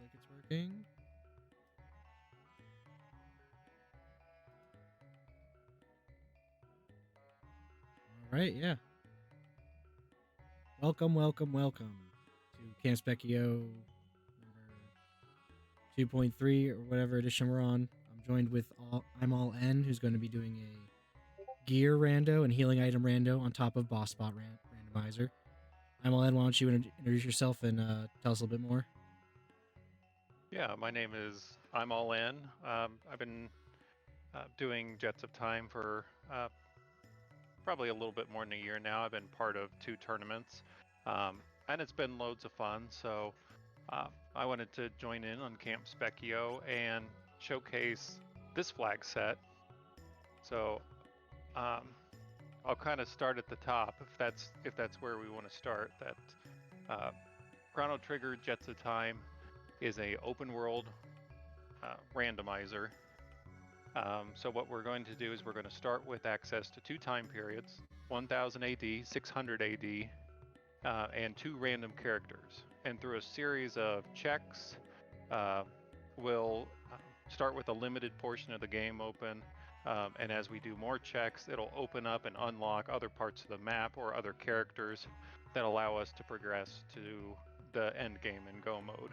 like it's working. All right, yeah. Welcome to Camp Spekkio number 2.3 or whatever edition we're on. I'm joined with I'm All N, who's going to be doing a gear rando and healing item rando on top of boss spot randomizer. I'm All N. Why don't you introduce yourself and tell us a little bit more? Yeah, my name is I'm All In. I've been doing Jets of Time for probably a little bit more than a year now. I've been part of 2 tournaments, and it's been loads of fun. So I wanted to join in on Camp Spekkio and showcase this flag set. So I'll kind of start at the top if that's where we want to start. That Chrono Trigger Jets of Time is a open world randomizer. So what we're going to do is we're going to start with access to 2 time periods, 1000 AD, 600 AD, and 2 random characters. And through a series of checks, we'll start with a limited portion of the game open. And as we do more checks, it'll open up and unlock other parts of the map or other characters that allow us to progress to the end game in Go mode.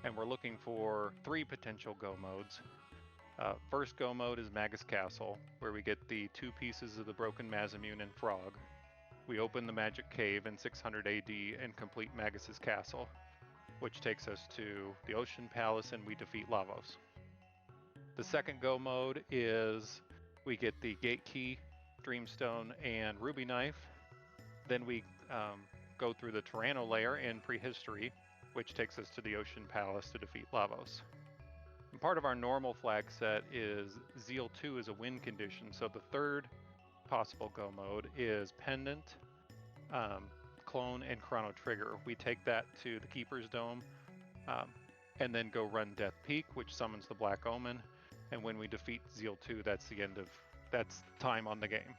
And we're looking for 3 potential Go modes. First Go mode is Magus Castle, where we get the 2 pieces of the Broken Masamune and Frog. We open the Magic Cave in 600 AD and complete Magus's Castle, which takes us to the Ocean Palace and we defeat Lavos. The second Go mode is we get the Gate Key, Dreamstone, and Ruby Knife. Then we go through the Tyranno layer in Prehistory, which takes us to the Ocean Palace to defeat Lavos. And part of our normal flag set is Zeal 2 is a win condition. So the third possible Go mode is Pendant, Clone, and Chrono Trigger. We take that to the Keeper's Dome and then go run Death Peak, which summons the Black Omen. And when we defeat Zeal 2, that's time on the game.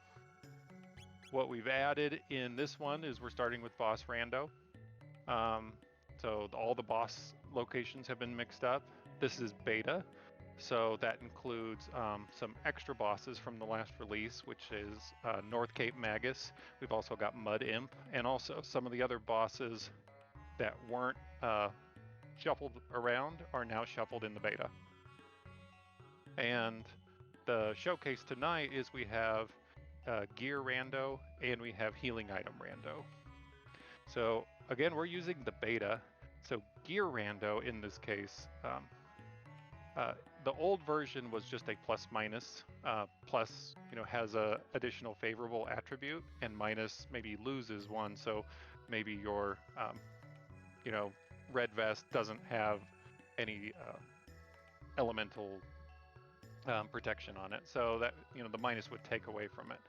What we've added in this one is we're starting with Boss Rando. So all the boss locations have been mixed up. This is beta, so that includes some extra bosses from the last release, which is North Cape Magus. We've also got Mud Imp, and also some of the other bosses that weren't shuffled around are now shuffled in the beta. And the showcase tonight is we have gear rando and we have healing item rando. So again, we're using the beta. So gear rando in this case, the old version was just a plus minus. Plus, has a additional favorable attribute, and minus maybe loses one. So maybe your, red vest doesn't have any elemental protection on it. So that the minus would take away from it.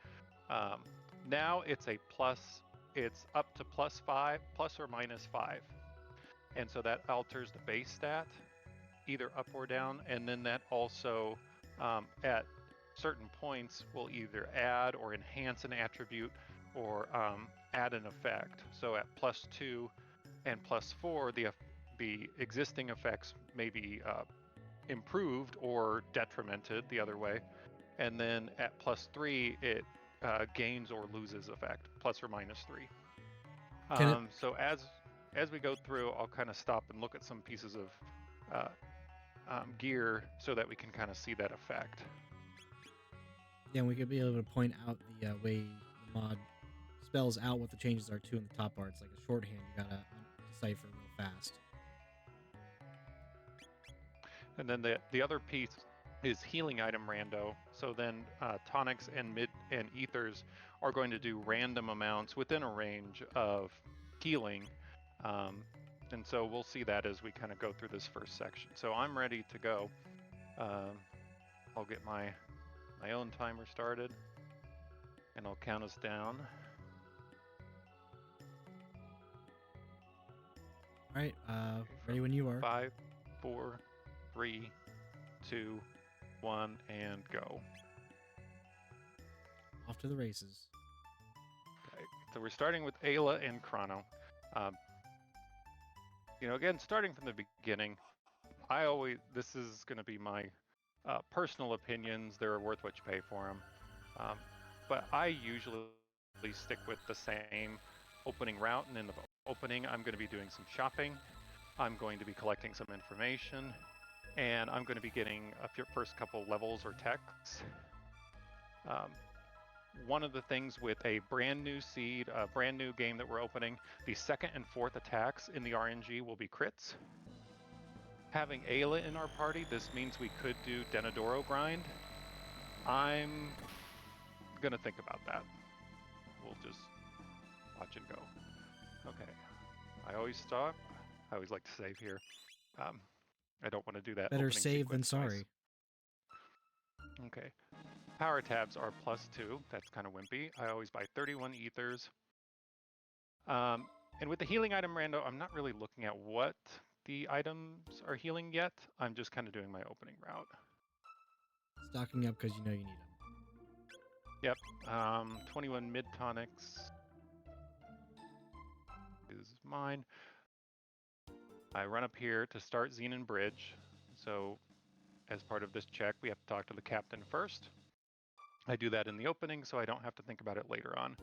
Now it's a plus. It's up to +5, plus or -5. And so that alters the base stat, either up or down. And then that also, at certain points, will either add or enhance an attribute or add an effect. So at +2 and +4, the existing effects may be improved or detrimented the other way. And then at +3, it gains or loses effect, plus or -3. So as we go through, I'll kind of stop and look at some pieces of gear so that we can kind of see that effect. Yeah, and we could be able to point out the way the mod spells out what the changes are too in the top bar. It's like a shorthand you gotta decipher real fast. And then the other piece is healing item rando. So then tonics and ethers are going to do random amounts within a range of healing. And so we'll see that as we kind of go through this first section. So I'm ready to go. I'll get my own timer started, and I'll count us down. All right, ready when you are. 5, 4, 3, 2, 1, and go. Off to the races. Okay, so we're starting with Ayla and Chrono. again, starting from the beginning, this is going to be my personal opinions. They're worth what you pay for them. But I usually stick with the same opening route, and in the opening, I'm going to be doing some shopping. I'm going to be collecting some information, and I'm going to be getting first couple levels or techs. Um, One of the things with a brand new seed, a brand new game that we're opening, the second and fourth attacks in the RNG will be crits. Having Ayla in our party, this means we could do Denadoro grind. I'm gonna think about that. We'll just watch and go. Okay. I always stop. I always like to save here. Um, I don't want to do that Better opening save than sequence twice. sorry. Okay. Power tabs are +2. That's kind of wimpy. I always buy 31 ethers. And with the healing item rando, I'm not really looking at what the items are healing yet. I'm just kind of doing my opening route. Stocking up because you know you need them. Yep. 21 mid tonics is mine. I run up here to start Xenon Bridge. So as part of this check, we have to talk to the captain first. I do that in the opening, so I don't have to think about it later on.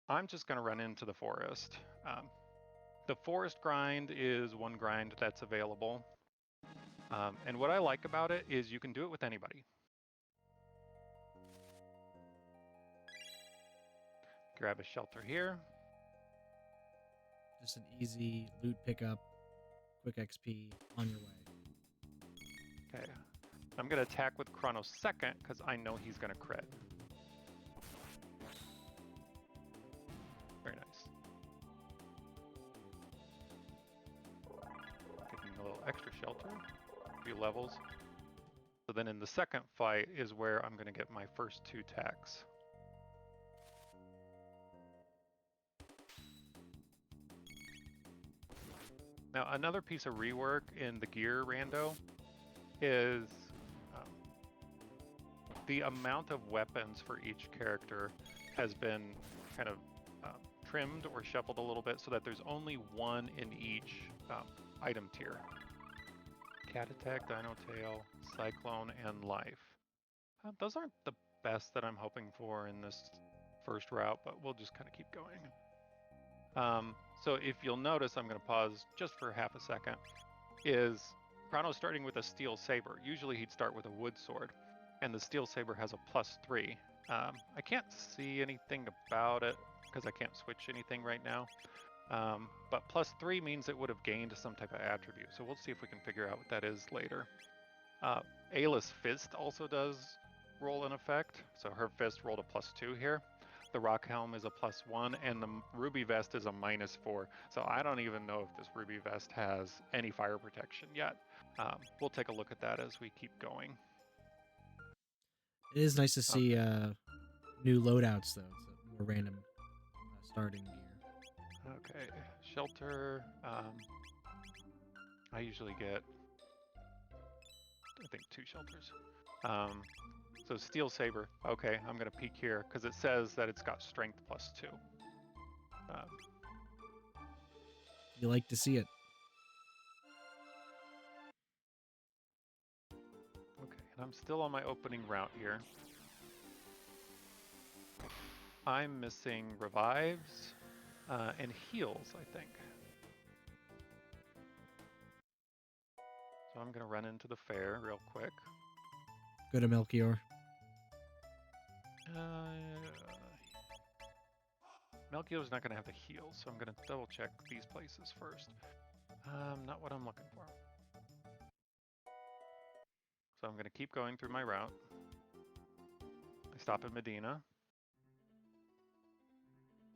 I'm just going to run into the forest. The forest grind is one grind that's available. And what I like about it is you can do it with anybody. Grab a shelter here. Just an easy loot pickup, quick XP on your way. Okay. I'm going to attack with Chronos second because I know he's going to crit. Very nice. Getting a little extra shelter, a few levels. So then in the second fight is where I'm going to get my first 2 attacks. Now another piece of rework in the gear rando is the amount of weapons for each character has been kind of trimmed or shuffled a little bit so that there's only one in each item tier. Cat Attack, Dino Tail, Cyclone, and Life. Those aren't the best that I'm hoping for in this first route, but we'll just kind of keep going. So if you'll notice, I'm going to pause just for half a second, is Chrono's starting with a Steel Saber. Usually he'd start with a Wood Sword, and the Steel Saber has a +3. I can't see anything about it because I can't switch anything right now. But +3 means it would have gained some type of attribute. So we'll see if we can figure out what that is later. Ayla's Fist also does roll an effect. So her Fist rolled a +2 here. The Rock Helm is a +1, and the Ruby Vest is a -4. So I don't even know if this Ruby Vest has any fire protection yet. We'll take a look at that as we keep going. It is nice to see new loadouts, though. It's a more random starting gear. Okay, shelter. I usually get, I think, 2 shelters. So Steel Saber. Okay, I'm gonna peek here because it says that it's got Strength +2. You like to see it. Okay, and I'm still on my opening route here. I'm missing revives and heals, I think. So I'm gonna run into the fair real quick. Go to Melchior. Melchior's not gonna have the heals, so I'm gonna double check these places first. Not what I'm looking for. So I'm gonna keep going through my route. I stop at Medina.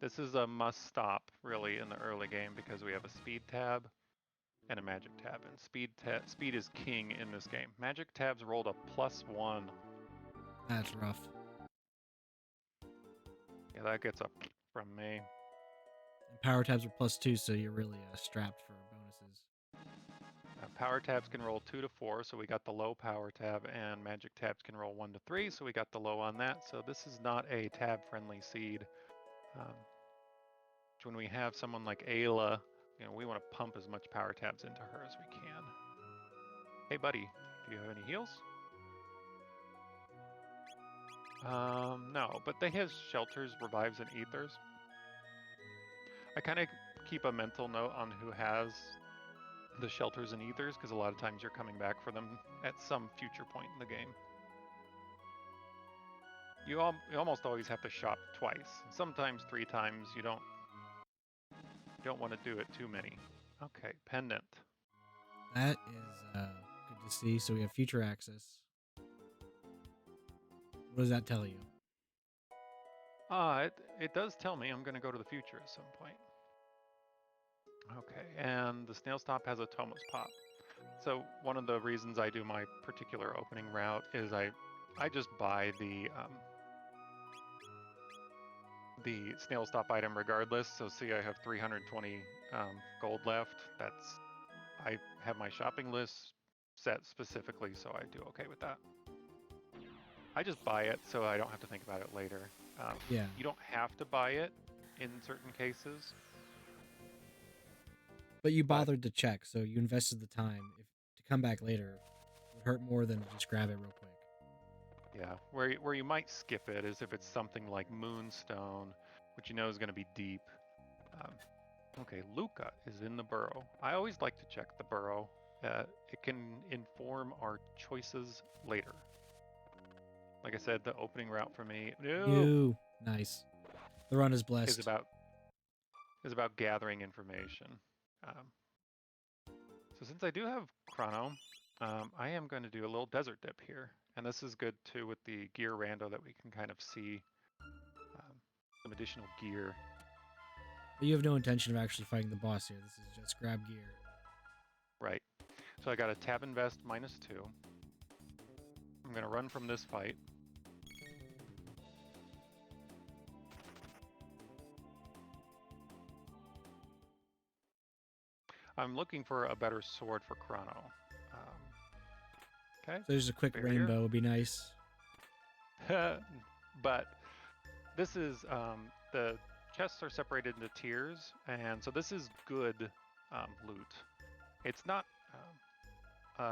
This is a must stop really in the early game because we have a speed tab and a magic tab, and speed is king in this game. Magic tabs rolled a +1. That's rough. Yeah, that gets up from me. And power tabs are +2, so you're really strapped for bonuses. Power tabs can roll 2 to 4, so we got the low power tab, and magic tabs can roll 1 to 3, so we got the low on that. So this is not a tab-friendly seed. When we have someone like Ayla we want to pump as much power tabs into her as we can. Hey, buddy, do you have any heals? No, but they have shelters, revives, and ethers. I kind of keep a mental note on who has the shelters and ethers, because a lot of times you're coming back for them at some future point in the game. You almost always have to shop twice. Sometimes 3 times. You don't want to do it too many. Okay, pendant. That is good to see. So we have future access. What does that tell you? It does tell me I'm going to go to the future at some point. Okay, and the snail stop has a Tomos pop. So one of the reasons I do my particular opening route is I just buy the snail stop item regardless. So see, I have 320 gold left. I have my shopping list set specifically, so I do okay with that. I just buy it so I don't have to think about it later. Yeah. You don't have to buy it in certain cases. But you bothered to check, so you invested the time. If to come back later would hurt more than to just grab it real quick. Yeah, where you might skip it is if it's something like Moonstone, which you know is going to be deep. Okay, Luca is in the burrow. I always like to check the burrow. It can inform our choices later. Like I said, the opening route for me Nice. The run is blessed. is about gathering information. So since I do have Chrono, I am going to do a little desert dip here. And this is good too with the gear rando that we can kind of see some additional gear. But you have no intention of actually fighting the boss here. This is just grab gear. Right. So I got a tab invest -2. I'm going to run from this fight. I'm looking for a better sword for Chrono. Okay. So just a quick Barrier. rainbow would be nice. But this is the chests are separated into tiers, and so this is good loot. It's not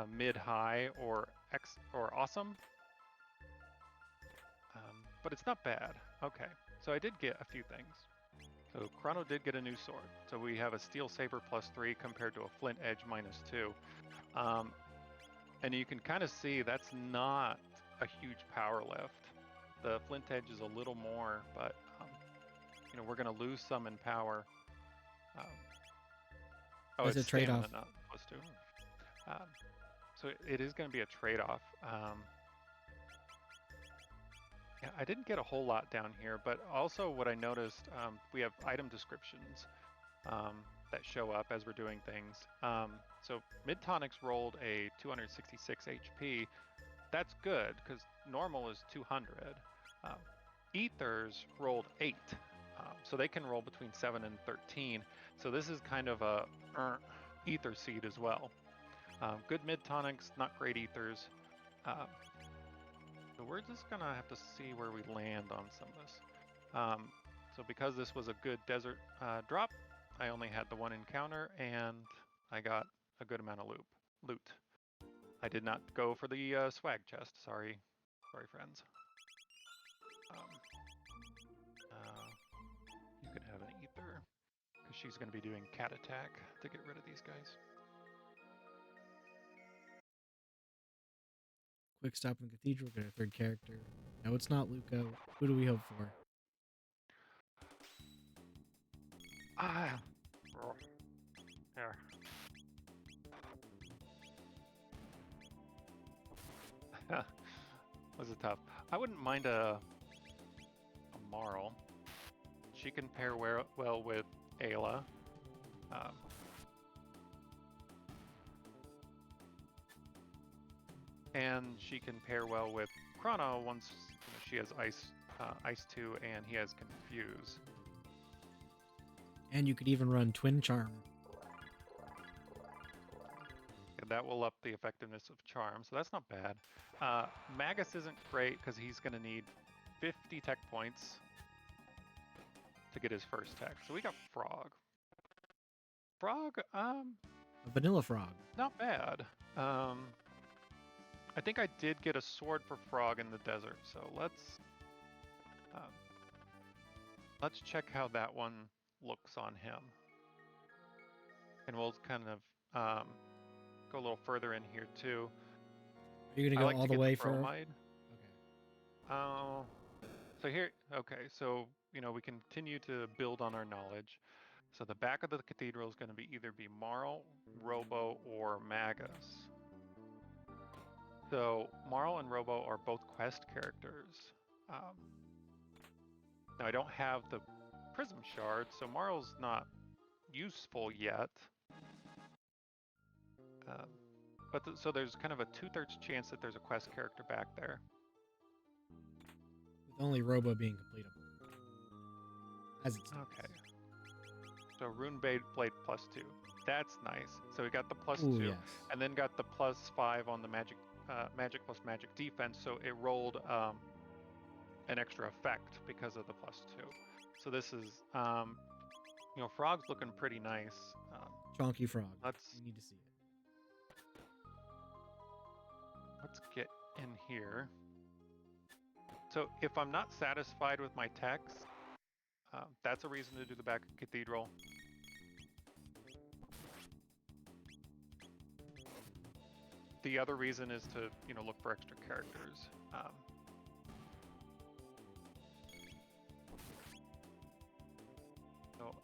mid-high or awesome, but it's not bad. Okay, so I did get a few things. So Chrono did get a new sword. So we have a Steel Saber +3 compared to a Flint Edge -2. And you can kind of see that's not a huge power lift. The Flint Edge is a little more, but we're going to lose some in power. It's a trade-off. Stamina, not +2. So it is going to be a trade-off. Yeah, I didn't get a whole lot down here, but also what I noticed, we have item descriptions that show up as we're doing things. So Mid-Tonics rolled a 266 HP. That's good, because normal is 200. Ethers rolled 8, so they can roll between 7 and 13. So this is kind of a ether seed as well. Good Mid-Tonics, not great ethers. So we're just gonna have to see where we land on some of this. So because this was a good desert drop, I only had the one encounter, and I got a good amount of loot. I did not go for the swag chest. Sorry, friends. You can have an ether, because she's going to be doing cat attack to get rid of these guys. Quick stop in the cathedral, get a third character. No, it's not Luca. Who do we hope for? There. Was it tough? I wouldn't mind a Marl. She can pair well with Ayla. And she can pair well with Chrono once she has Ice 2 and he has Confuse. And you could even run Twin Charm. And that will up the effectiveness of Charm, so that's not bad. Magus isn't great because he's going to need 50 tech points to get his first tech. So we got Frog. Frog, A vanilla frog. not bad. I think I did get a sword for Frog in the desert, so let's check how that one looks on him. And we'll kind of go a little further in here too. Are you gonna I go like all to the get way the for? bromide. Okay. So here, okay, so we continue to build on our knowledge. So the back of the cathedral is going to be either Marl, Robo, or Magus. So Marl and Robo are both quest characters. Now I don't have the prism shard, so Marl's not useful yet. But so there's kind of a 2/3 chance that there's a quest character back there. With only Robo being completable. As it's okay. So Rune Blade +2. That's nice. So we got the +2, yes. and then got the +5 on the magic plus magic defense. So it rolled an extra effect because of the +2. So this is, Frog's looking pretty nice. Chonky Frog. You need to see it. Let's get in here. So if I'm not satisfied with my text, that's a reason to do the back of Cathedral. The other reason is to, look for extra characters. So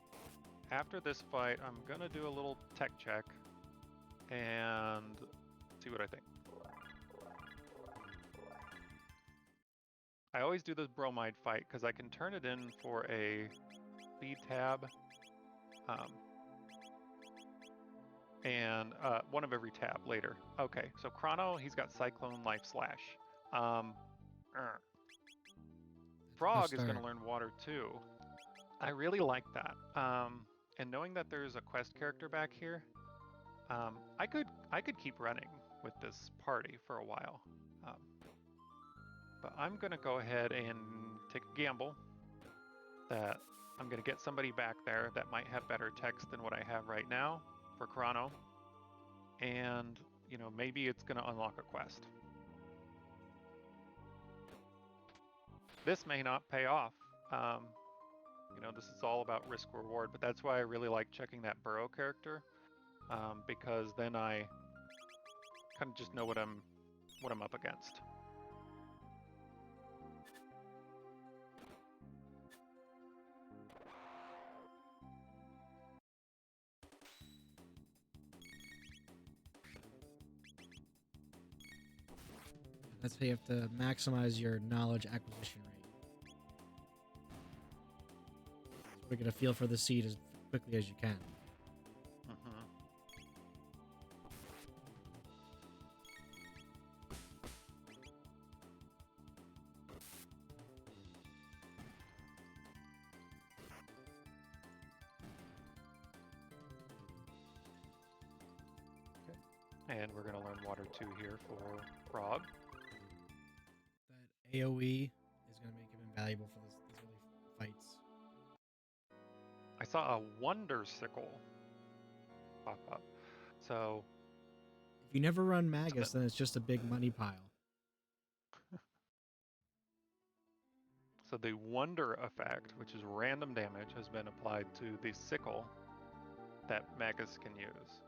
after this fight, I'm gonna do a little tech check and see what I think. I always do this bromide fight because I can turn it in for a speed tab, and one of every tab later. Okay, so Chrono, he's got Cyclone, Life Slash. Frog is going to learn Water too. I really like that. And knowing that there's a quest character back here, I could keep running with this party for a while. But I'm going to go ahead and take a gamble that I'm going to get somebody back there that might have better text than what I have right now for Chrono. And, maybe it's going to unlock a quest. This may not pay off. This is all about risk reward, but that's why I really like checking that Burrow character, because then I kind of just know what I'm up against. That's how you have to maximize your knowledge acquisition rate. So we're gonna feel for the seed as quickly as you can. And we're going to learn Water 2 here for Frog. That AoE is going to make him invaluable for these early fights. I saw a Wonder Sickle pop up. So if you never run Magus, then it's just a big money pile. So the Wonder effect, which is random damage, has been applied to the Sickle that Magus can use.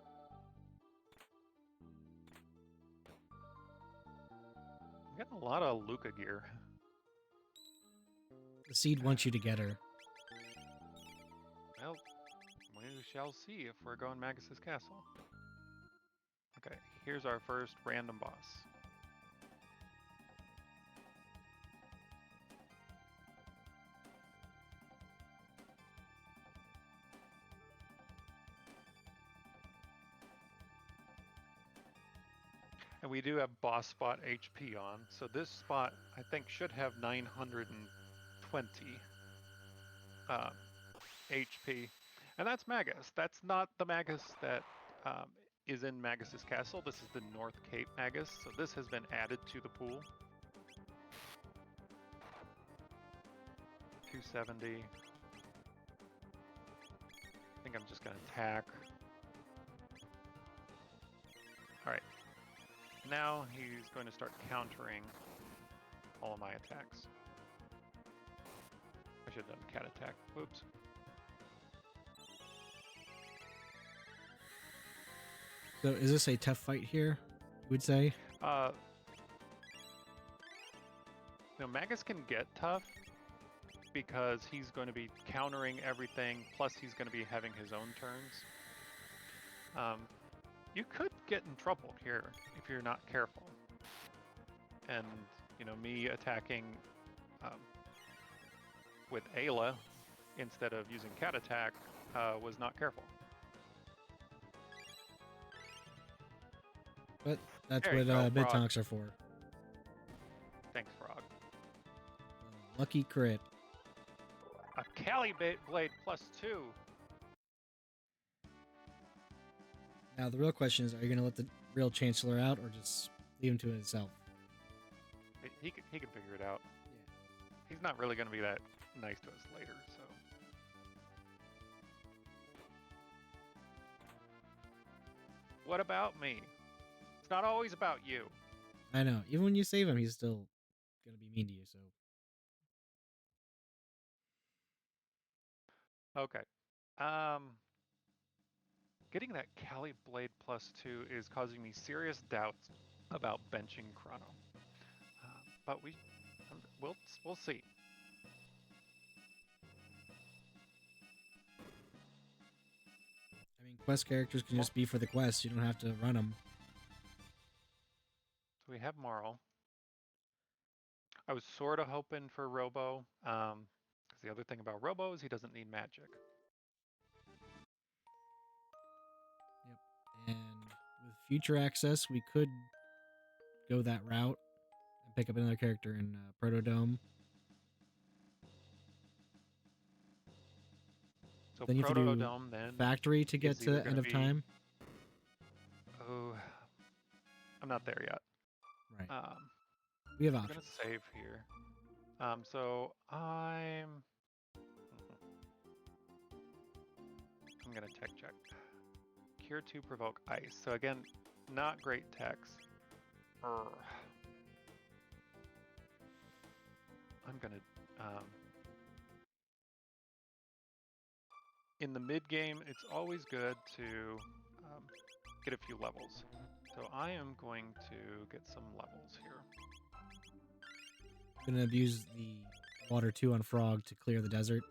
I'm getting a lot of Luca gear. The seed wants you to get her. Well, we shall see if we're going Magus's castle. Okay, here's our first random boss. And we do have boss spot HP on, so this spot I think should have 920 HP, and that's Magus. That's not the Magus that is in Magus's castle. This is the North Cape Magus, so this has been added to the pool. 270. I think I'm just gonna attack. Alright. Now he's going to start countering all of my attacks. I should have done cat attack. Oops. So is this a tough fight here, you would say? Magus can get tough because he's going to be countering everything, plus he's going to be having his own turns. You could get in trouble here if you're not careful. And, me attacking with Ayla instead of using cat attack was not careful. But that's There what you go, bid Frog. tonks are for. Thanks, Frog. Lucky crit. A Cali Blade +2. Now the real question is, are you going to let the real Chancellor out or just leave him to himself? He can figure it out. Yeah. He's not really going to be that nice to us later, so. What about me? It's not always about you. I know. Even when you save him, he's still going to be mean to you, so. Okay. Getting that Cali Blade +2 is causing me serious doubts about benching Chrono. But we'll see. I mean, quest characters can just be for the quest. You don't have to run them. So we have Marl. I was sort of hoping for Robo, because the other thing about Robo is he doesn't need magic. Yep. And with future access, we could go that route and pick up another character in Protodome. So Then you have to do Protodome then Factory to get is to either End gonna of be- Time. Oh, I'm not there yet. Right. We have I'm options. gonna save here. So I'm gonna tech check. Cure 2 provoke ice. So again, not great techs. I'm gonna in the mid game, it's always good to get a few levels. So I am going to get some levels here. Gonna abuse the water 2 on Frog to clear the desert.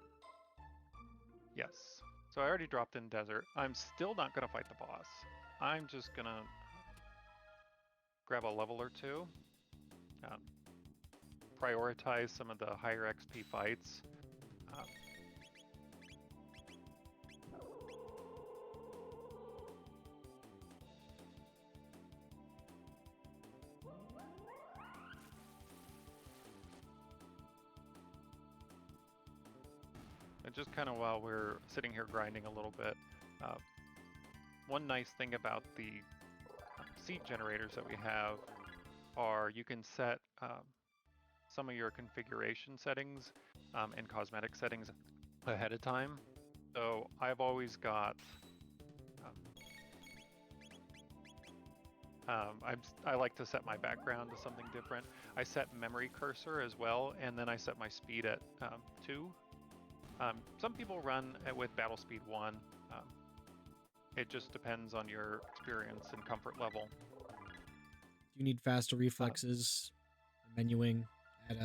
Yes. So I already dropped in desert. I'm still not gonna fight the boss. I'm just gonna grab a level or two. Prioritize some of the higher XP fights. And just kind of while we're sitting here grinding a little bit, one nice thing about the seed generators that we have are you can set some of your configuration settings and cosmetic settings ahead of time. So I've always got I like to set my background to something different. I set memory cursor as well, and then I set my speed at 2. Some people run with battle speed 1. It just depends on your experience and comfort level. You need faster reflexes, menuing at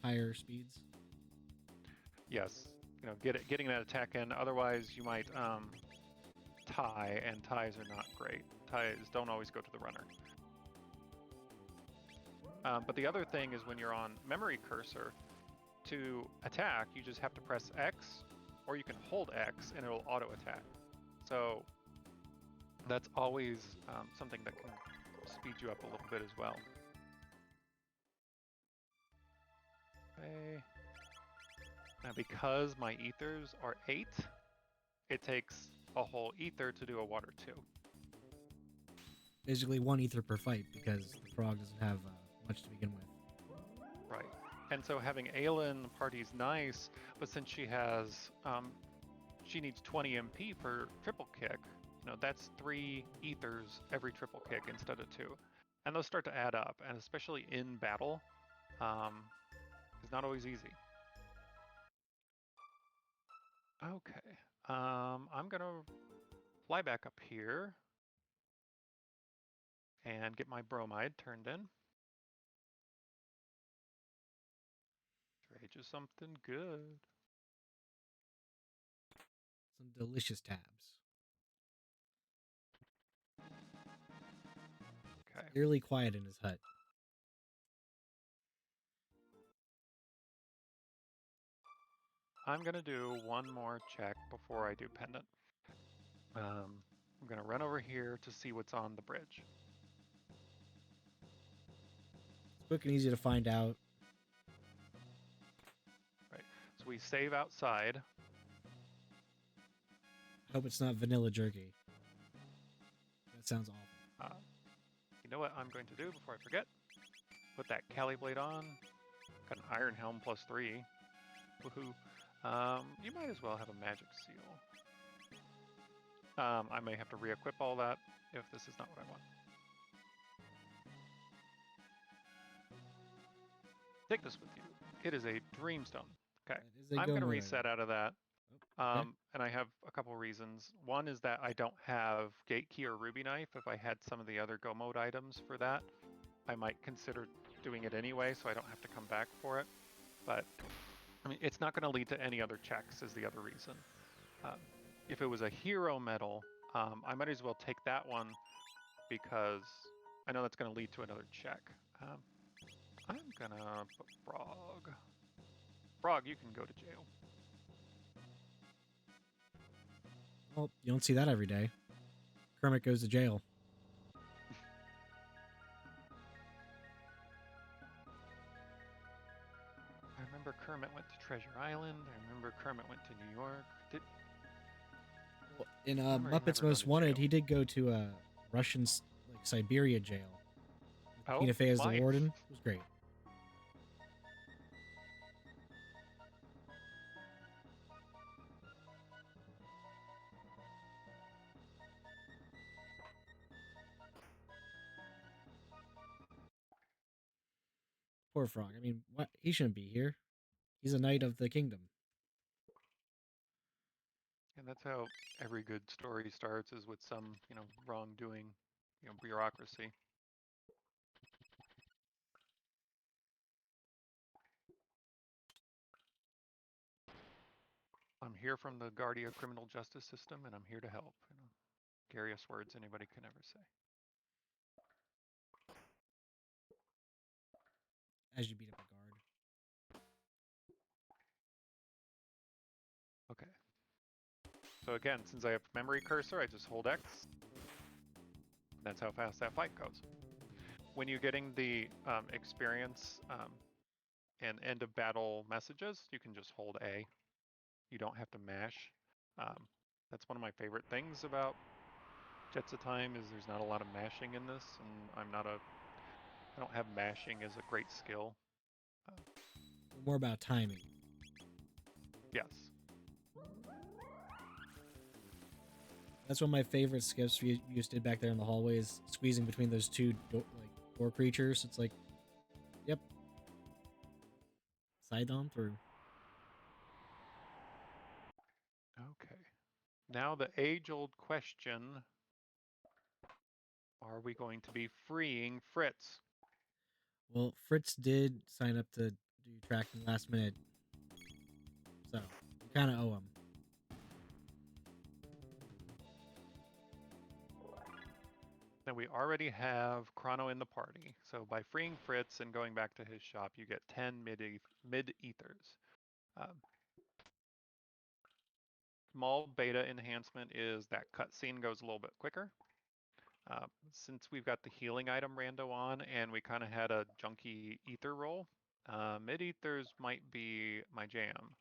higher speeds. Yes, getting that attack in. Otherwise, you might tie, and ties are not great. Ties don't always go to the runner. But the other thing is when you're on memory cursor, to attack, you just have to press X, or you can hold X and it'll auto attack. So that's always something that can speed you up a little bit as well. Okay. Now because my ethers are 8, it takes a whole ether to do a water 2. Basically 1 ether per fight because the Frog doesn't have much to begin with. Right. And so having Ayla in the party is nice, but since she has, she needs 20 MP for triple kick, that's 3 ethers every triple kick instead of 2. And those start to add up, and especially in battle, it's not always easy. Okay, I'm gonna fly back up here and get my bromide turned in. Trade you something good. Some delicious tabs. Okay. It's eerily quiet in his hut. I'm gonna do one more check before I do pendant. I'm gonna run over here to see what's on the bridge. It's quick and easy to find out. Right. So we save outside. I hope it's not vanilla jerky. That sounds awful. You know what I'm going to do before I forget? Put that Cali blade on. Got an iron helm +3. Woohoo. You might as well have a magic seal. I may have to re-equip all that if this is not what I want. Take this with you. It is a dreamstone. Okay. I'm going to reset out of that. Okay. And I have a couple reasons. One is that I don't have Gate Key or Ruby Knife. If I had some of the other Go Mode items for that, I might consider doing it anyway, so I don't have to come back for it. But I mean, it's not going to lead to any other checks is the other reason. If it was a hero medal, I might as well take that one because I know that's going to lead to another check. I'm going to put Frog. Frog, you can go to jail. Well, you don't see that every day. Kermit goes to jail. I remember Kermit went to Treasure Island. I remember Kermit went to New York. In Muppets Most Wanted, he did go to a Russian Siberia jail. Tina Fey as the warden. It was great. Poor Frog. I mean, what? He shouldn't be here. He's a knight of the kingdom. And that's how every good story starts, is with some, wrongdoing, bureaucracy. I'm here from the Guardia criminal justice system, and I'm here to help. Scariest words anybody can ever say. As you beat up a guard. Okay. So again, since I have memory cursor, I just hold X. That's how fast that fight goes. When you're getting the experience and end of battle messages, you can just hold A. You don't have to mash. That's one of my favorite things about Jets of Time, is there's not a lot of mashing in this, and I don't have mashing as a great skill. More about timing. Yes. That's one of my favorite skips you just did back there in the hallways, squeezing between those two door creatures. It's like, yep. Side on through. Okay. Now the age-old question, are we going to be freeing Fritz? Well, Fritz did sign up to do tracking last minute, so we kind of owe him. Now we already have Chrono in the party, so by freeing Fritz and going back to his shop, you get 10 mid-ethers. Small beta enhancement is that cutscene goes a little bit quicker. Since we've got the healing item rando on and we kind of had a junky ether roll, mid-ethers might be my jam,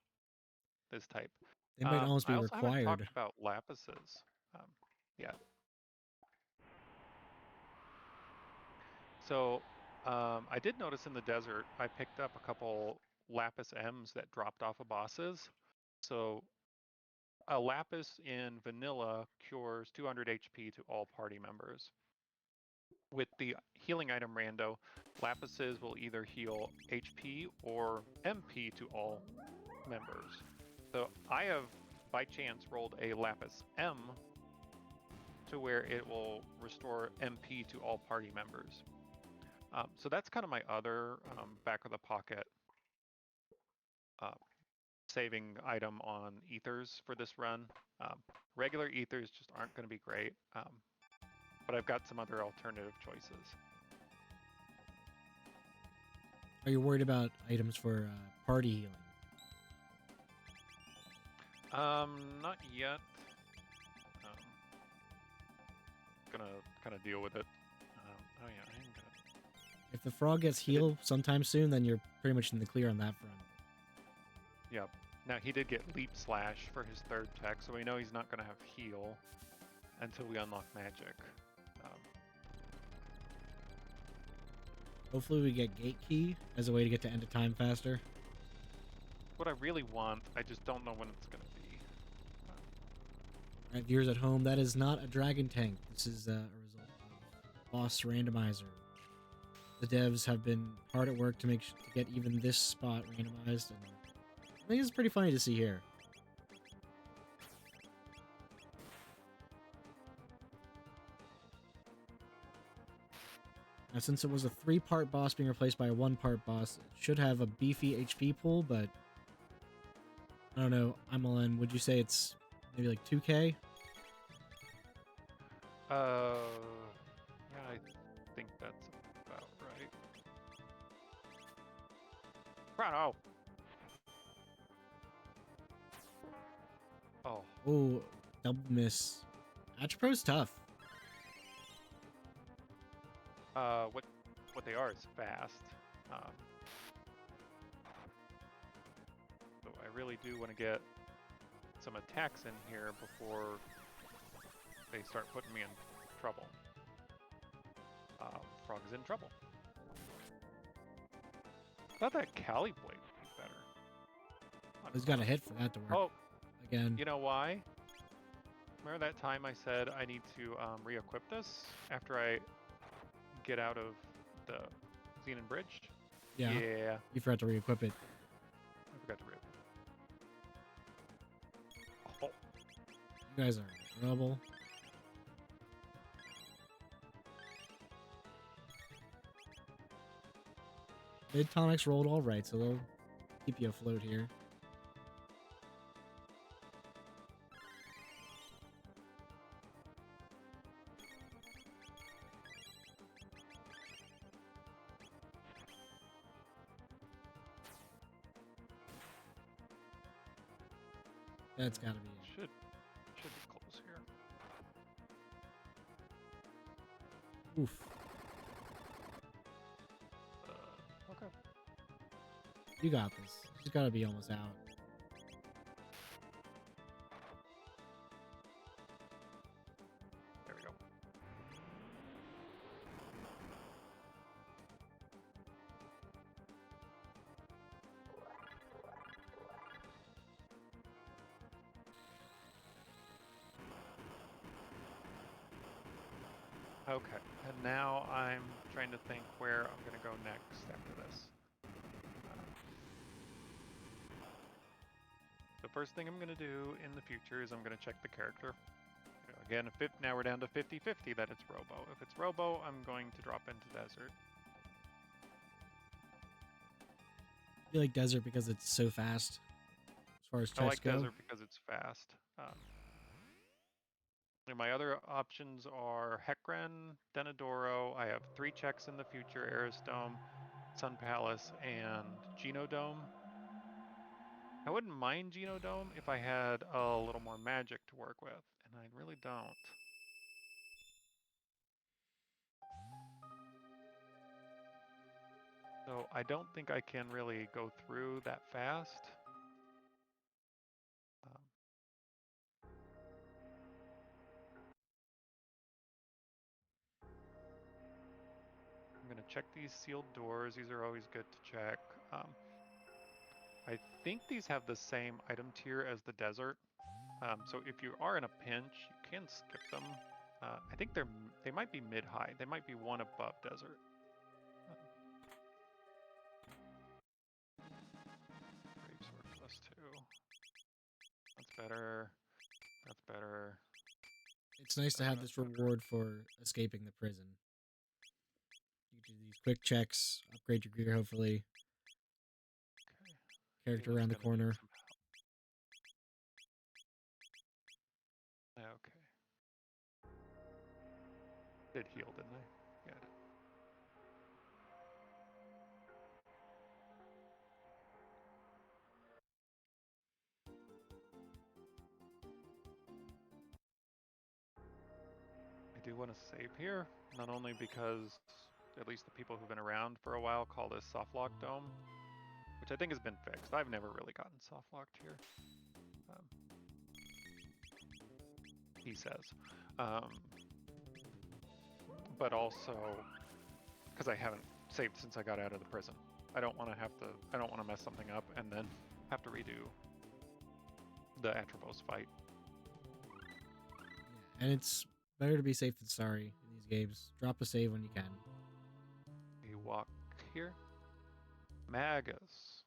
this type. They might almost be I also haven't required. talked about lapises yet. So I did notice in the desert, I picked up a couple lapis M's that dropped off of bosses. So a Lapis in vanilla cures 200 HP to all party members. With the healing item Rando, Lapises will either heal HP or MP to all members. So I have, by chance, rolled a Lapis M to where it will restore MP to all party members. So that's kind of my other back of the pocket saving item on ethers for this run. Regular ethers just aren't going to be great, but I've got some other alternative choices. Are you worried about items for party healing? Not yet. Gonna kind of deal with it. Oh yeah, I am gonna. If the frog gets healed sometime soon, then you're pretty much in the clear on that front. Yeah. Now he did get Leap Slash for his third tech, so we know he's not gonna have heal until we unlock magic. Hopefully we get Gate Key as a way to get to end of time faster. What I really want, I just don't know when it's gonna be. Alright, viewers at home, that is not a dragon tank. This is a result of boss randomizer. The devs have been hard at work to to get even this spot randomized, and I think it's pretty funny to see here. Now, since it was a 3-part boss being replaced by a 1-part boss, it should have a beefy HP pool, but I don't know. I'm all in. Would you say it's maybe like 2K? Yeah, I think that's about right. Rando! Oh. Oh, double miss. Atropro's tough. What they are is fast. So I really do want to get some attacks in here before they start putting me in trouble. Frog is in trouble. I thought that Cali Blade would be better. He's got a hit for that to work. Oh, again. You know why? Remember that time I said I need to re-equip this after I get out of the Xenon Bridge? Yeah. Yeah. You forgot to re-equip it. I forgot to re-equip it. Oh. You guys are in trouble. Mid tonics rolled all right, so they'll keep you afloat here. That's gotta be it. Should be close here. Oof. Okay. You got this. She's gotta be almost out. There we go. Okay, and now I'm trying to think where I'm going to go next after this. The first thing I'm going to do in the future is I'm going to check the character. Again, now we're down to 50-50 that it's Robo. If it's Robo, I'm going to drop into Desert. I feel like Desert because it's so fast. As far as checks I like go. Desert because it's fast. And my other options are Hekren, Denadoro. I have 3 checks in the future: Arisdome, Sun Palace, and Genodome. I wouldn't mind Genodome if I had a little more magic to work with, and I really don't. So I don't think I can really go through that fast. I'm going to check these sealed doors. These are always good to check. I think these have the same item tier as the desert. So if you are in a pinch, you can skip them. I think they might be mid-high. They might be one above desert. Gravesword +2. That's better. That's better. It's nice to have this reward for escaping the prison. You do these quick checks, upgrade your gear, hopefully. Okay. Character around the corner. Okay. Did heal, didn't I? Yeah, I did. I do want to save here, not only because at least the people who've been around for a while call this soft lock dome, which I think has been fixed. I've never really gotten soft locked here. He says. But also because I haven't saved since I got out of the prison. I don't want to mess something up and then have to redo the Atropos fight. Yeah, and it's better to be safe than sorry in these games. Drop a save when you can. You walk here. Magus.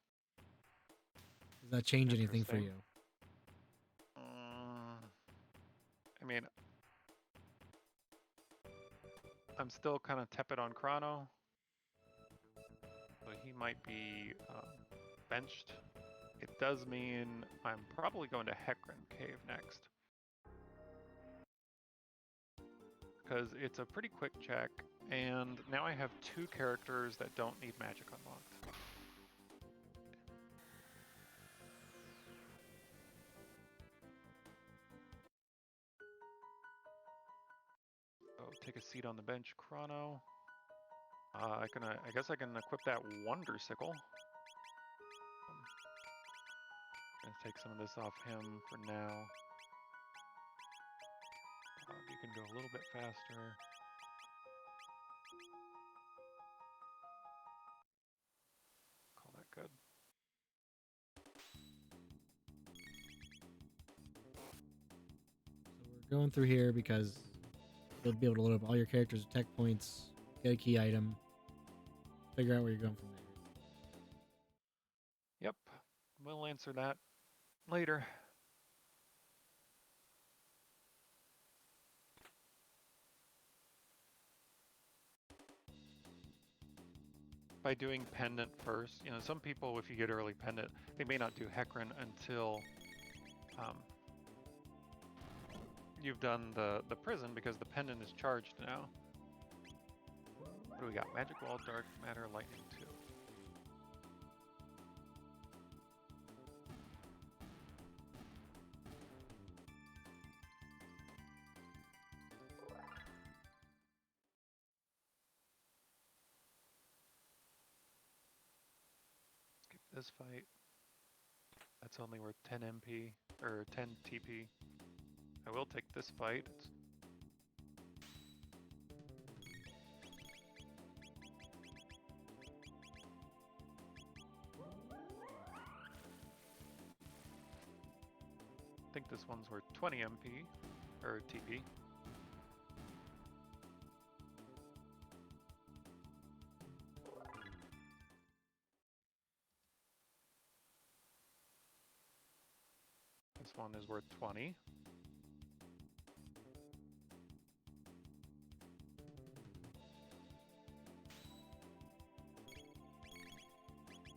Does that change anything for you? I mean, I'm still kind of tepid on Chrono, but he might be benched. It does mean I'm probably going to Hecarim Cave next, because it's a pretty quick check, and now I have 2 characters that don't need magic unlocked. So take a seat on the bench, Chrono. I guess I can equip that Wonder Sickle. Gonna take some of this off him for now. You can go a little bit faster. Call that good. So we're going through here because you'll be able to load up all your characters' tech points, get a key item, figure out where you're going from there. Yep, we'll answer that later. By doing Pendant first, some people, if you get early Pendant, they may not do Hecarim until you've done the prison, because the Pendant is charged now. What do we got? Magic Wall, Dark Matter, Lightning 2. Skip this fight. That's only worth 10 MP, or 10 TP. I will take this fight. I think this one's worth 20 MP, or TP. This one is worth 20.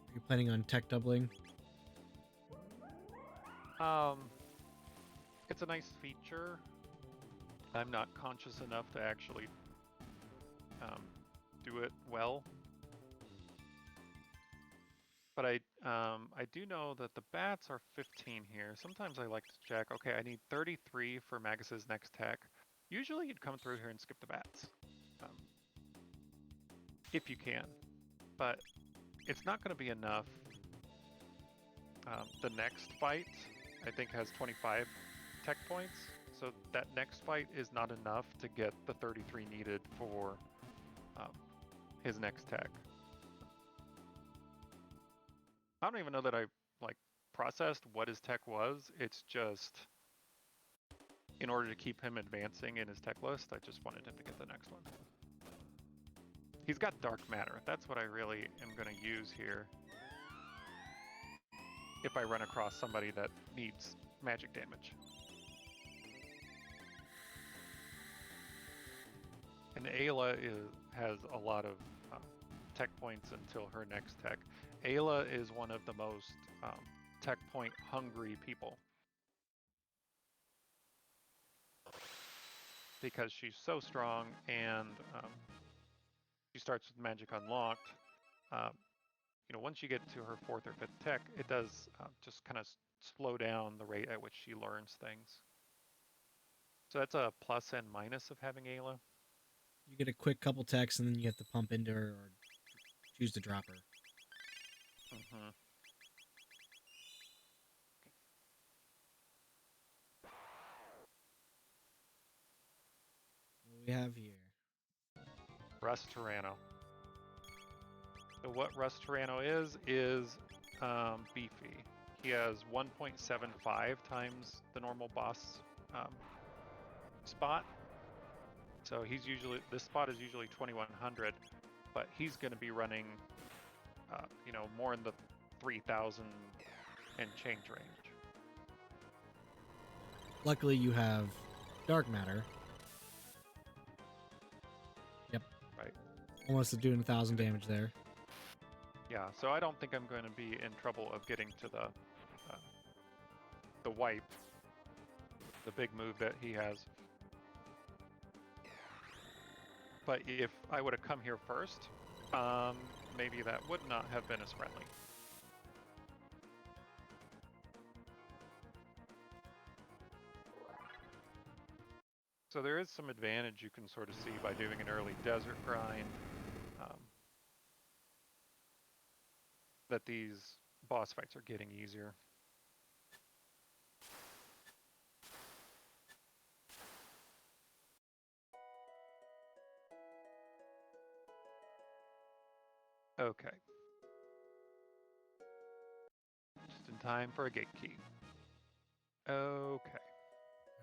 Are you planning on tech doubling? It's a nice feature. I'm not conscious enough to actually do it well. But I do know that the bats are 15 here. Sometimes I like to check, okay, I need 33 for Magus's next tech. Usually you'd come through here and skip the bats. If you can. But it's not going to be enough. The next fight, I think, has 25 tech points. So that next fight is not enough to get the 33 needed for his next tech. I don't even know that I processed what his tech was. It's just in order to keep him advancing in his tech list, I just wanted him to get the next one. He's got dark matter. That's what I really am going to use here if I run across somebody that needs magic damage. And Ayla has a lot of tech points until her next tech. Ayla is one of the most tech point hungry people because she's so strong and she starts with magic unlocked. Once you get to her 4th or 5th tech, it does just kind of slow down the rate at which she learns things. So that's a plus and minus of having Ayla. You get a quick couple techs, and then you have to pump into her or choose to drop her. Mm-hmm. What do we have here? Rust Tyranno. So what Rust Tyranno is beefy. He has 1.75 times the normal boss spot. So this spot is usually 2100, but he's going to be running, more in the 3000 and change range. Luckily, you have dark matter. Yep. Right. Almost doing 1,000 damage there. Yeah, so I don't think I'm going to be in trouble of getting to the wipe, the big move that he has. But if I would have come here first, maybe that would not have been as friendly. So there is some advantage you can sort of see by doing an early desert grind. That these boss fights are getting easier. Okay. Just in time for a gate key. Okay.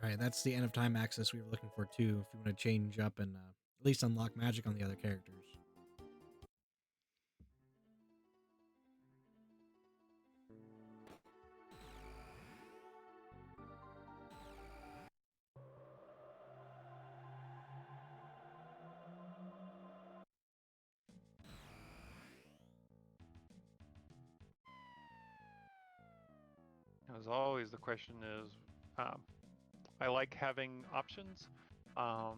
Alright, that's the end of time access we were looking for too, if you want to change up and at least unlock magic on the other characters. As always, the question is, I like having options. I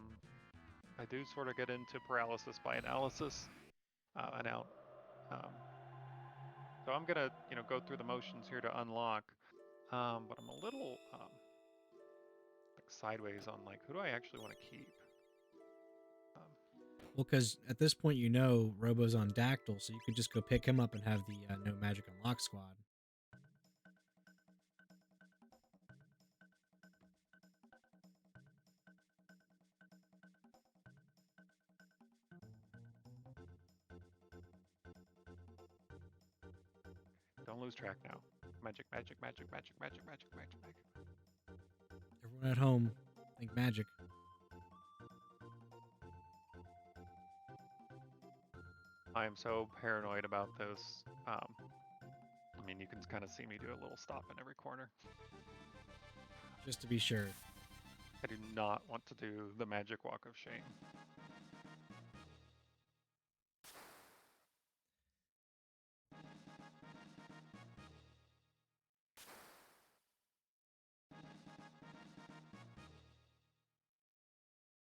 do sort of get into paralysis by analysis. So I'm gonna, go through the motions here to unlock. But I'm a little like sideways on who do I actually want to keep? Well, because at this point you know Robo's on Dactyl, so you could just go pick him up and have the no magic unlock squad. Don't lose track now. Magic, magic, magic, magic, magic, magic, magic, magic. Everyone at home, think magic. I am so paranoid about this. You can kind of see me do a little stop in every corner. Just to be sure. I do not want to do the magic walk of shame.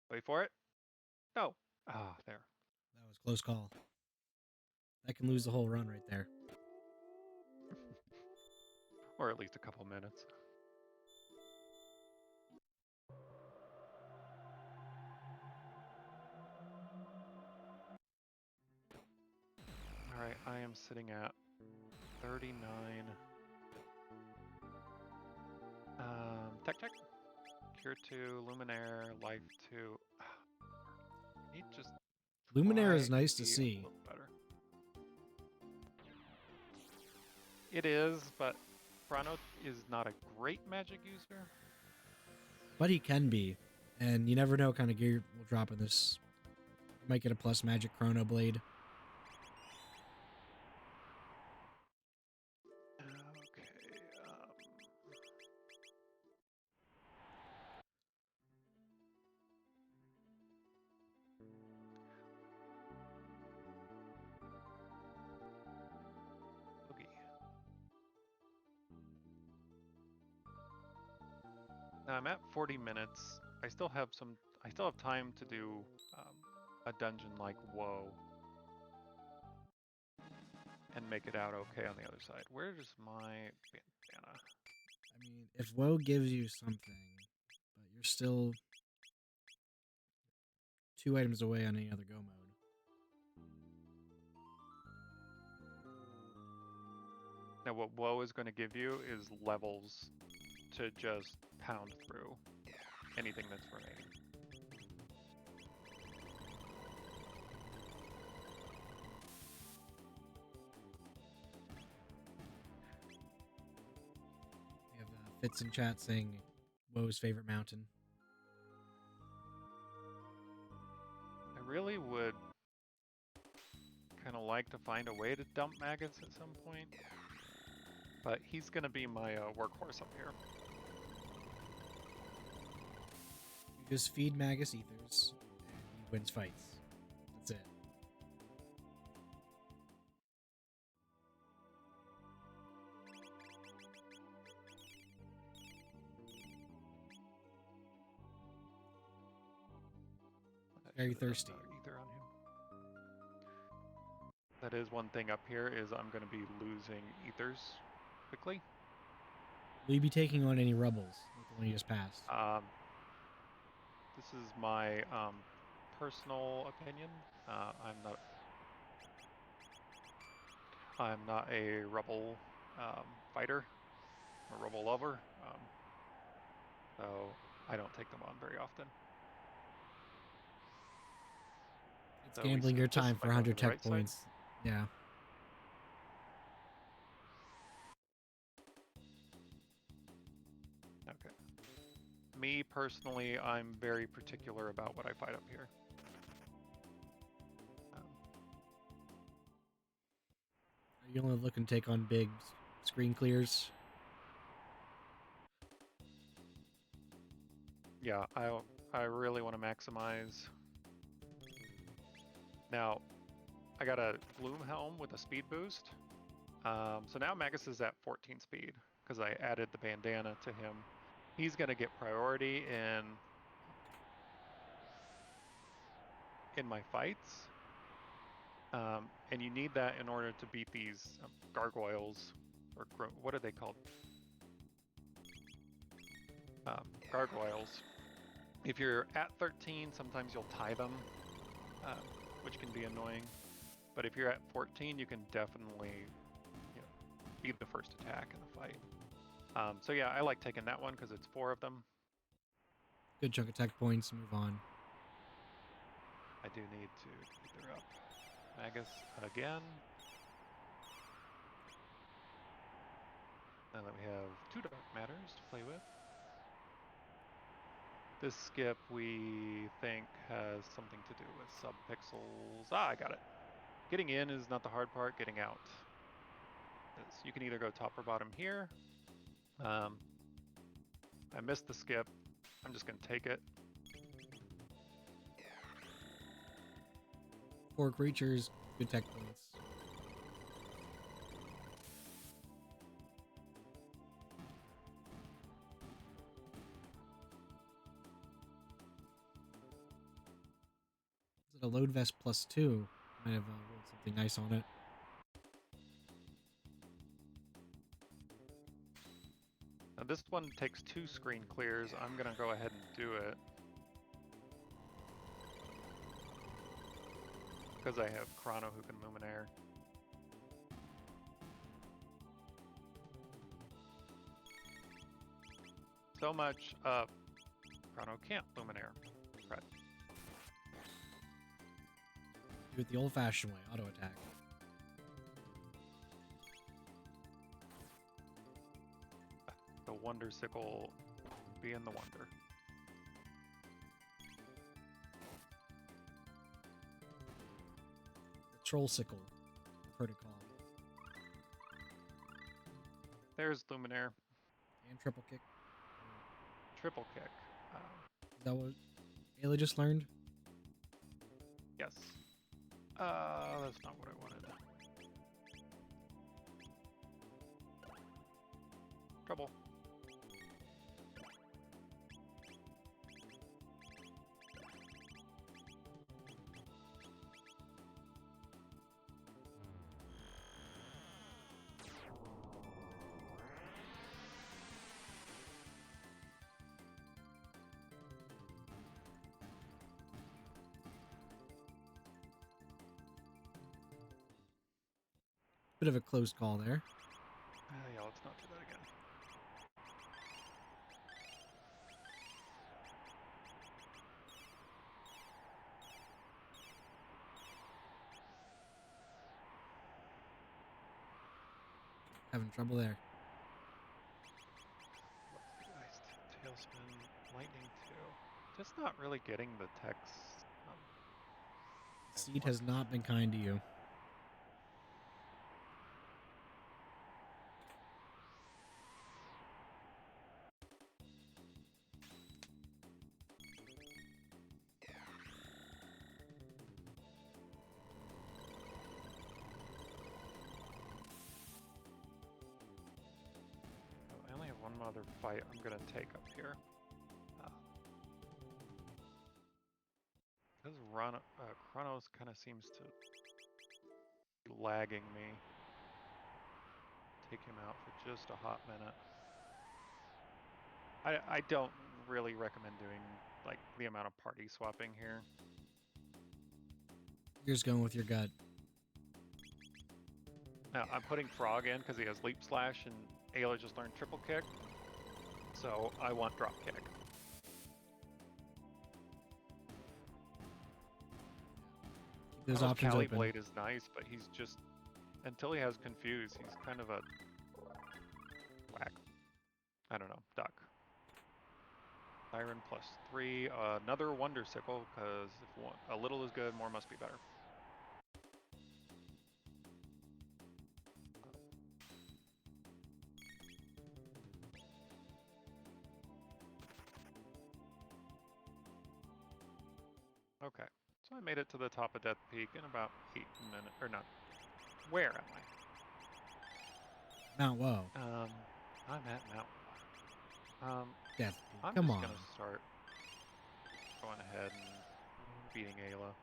Wait for it. No. Ah, there. That was close call. That can lose the whole run right there. Or at least a couple minutes. Alright, I am sitting at 39. Tech check. Cure 2, Luminaire, Life 2. Need just Luminaire is nice to see. A little better. It is, but Rando is not a great magic user. but he can be, and you never know what kind of gear will drop in this. You might get a plus magic chrono blade. Okay. Okay. Now I'm at 40 minutes. I still have time to do a dungeon like Woe and make it out okay on the other side. Where's my bandana? I mean, if WoW gives you something, but you're still 2 items away on any other go mode. Now what Woe is going to give you is levels to just pound through anything that's remaining. We have Fitz in chat saying WoW's favorite mountain. I really would kind of like to find a way to dump maggots at some point, but he's going to be my workhorse up here. You just feed Magus Ethers, and he wins fights. That's it. Very thirsty. Ether on him. That is one thing up here is I'm going to be losing ethers quickly. Will you be taking on any rebels like the one you just passed? This is my personal opinion. I'm not a rebel fighter, a rebel lover, so I don't take them on very often. It's gambling your time for 100 tech points. Side. Yeah. Okay. Me personally, I'm very particular about what I fight up here. Are you only looking to take on big screen clears? Yeah, I really want to maximize. Now, I got a Gloom Helm with a speed boost. So now Magus is at 14 speed because I added the bandana to him. He's going to get priority in my fights. And you need that in order to beat these gargoyles, or what are they called? Gargoyles. If you're at 13, sometimes you'll tie them, which can be annoying. But if you're at 14, you can definitely be the first attack in the fight. So yeah, I like taking that one because it's 4 of them. Good chunk of tech points. Move on. I do need to ether up Magus again. Now that we have 2 dark matters to play with. This skip we think has something to do with subpixels. Ah, I got it. Getting in is not the hard part, getting out is. You can either go top or bottom here. I missed the skip. I'm just going to take it. 4 creatures, good tech points. Is it a load vest +2? Might have rolled something nice on it. Now this one takes 2 screen clears. I'm going to go ahead and do it. Because I have Chrono who can Luminaire. So much up. Chrono can't Luminaire. Right. Do it the old-fashioned way, auto attack. The Wonder Sickle being the wonder. Troll Sickle, I've heard it called. There's Luminaire. And Triple Kick. Triple kick. Is that what Ayla just learned? Yes. That's not what I wanted. Trouble. Bit of a close call there. Yeah, let's not do that again. Having trouble there. Tailspin, lightning 2. Just not really getting the text. Seed has not been kind to you. I only have one other fight I'm gonna take up here. Because Chronos kind of seems to be lagging me. Take him out for just a hot minute. I don't really recommend doing like the amount of party swapping here. You're just going with your gut. Now, I'm putting Frog in because he has Leap Slash and Ayla just learned Triple Kick. So I want Drop Kick. Those options Cali open. Blade is nice, but he's just, until he has Confuse, he's kind of a whack. I don't know, duck. Siren +3, another Wonder Sickle, because if a little is good, more must be better. Okay, so I made it to the top of Death Peak in about 8 minutes, or not. Where am I? Mount Woe. I'm at Mount Woe. Death Peak. I'm Come just on. gonna start going ahead and beating Ayla.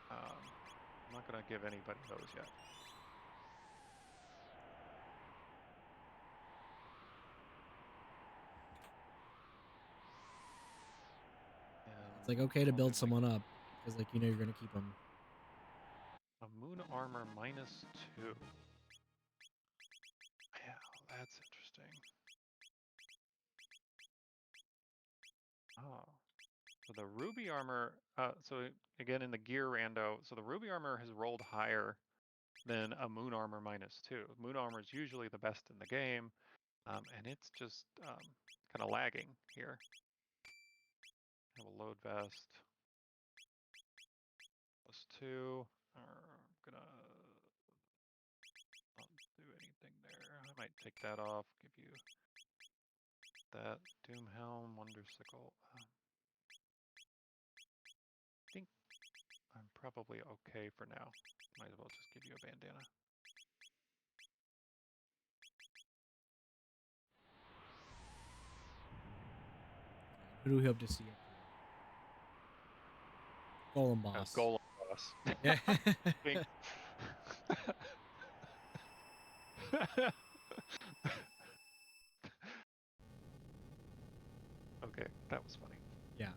I'm not gonna give anybody those yet. It's like okay to build someone up because like you know you're gonna keep them. A Moon Armor -2. Yeah, that's interesting. Oh. So the Ruby Armor, so again in the Gear Rando, so the Ruby Armor has rolled higher than a Moon Armor -2. Moon Armor is usually the best in the game, and it's just kind of lagging here. Have a Load Vest. +2. I'm gonna not do anything there. I might take that off, give you that. Doom Helm, Wonder Sickle. I think I'm probably okay for now. Might as well just give you a bandana. Who do we hope to see up here? Golem Boss. Golem Boss. Yeah. Okay, that was funny. Yeah.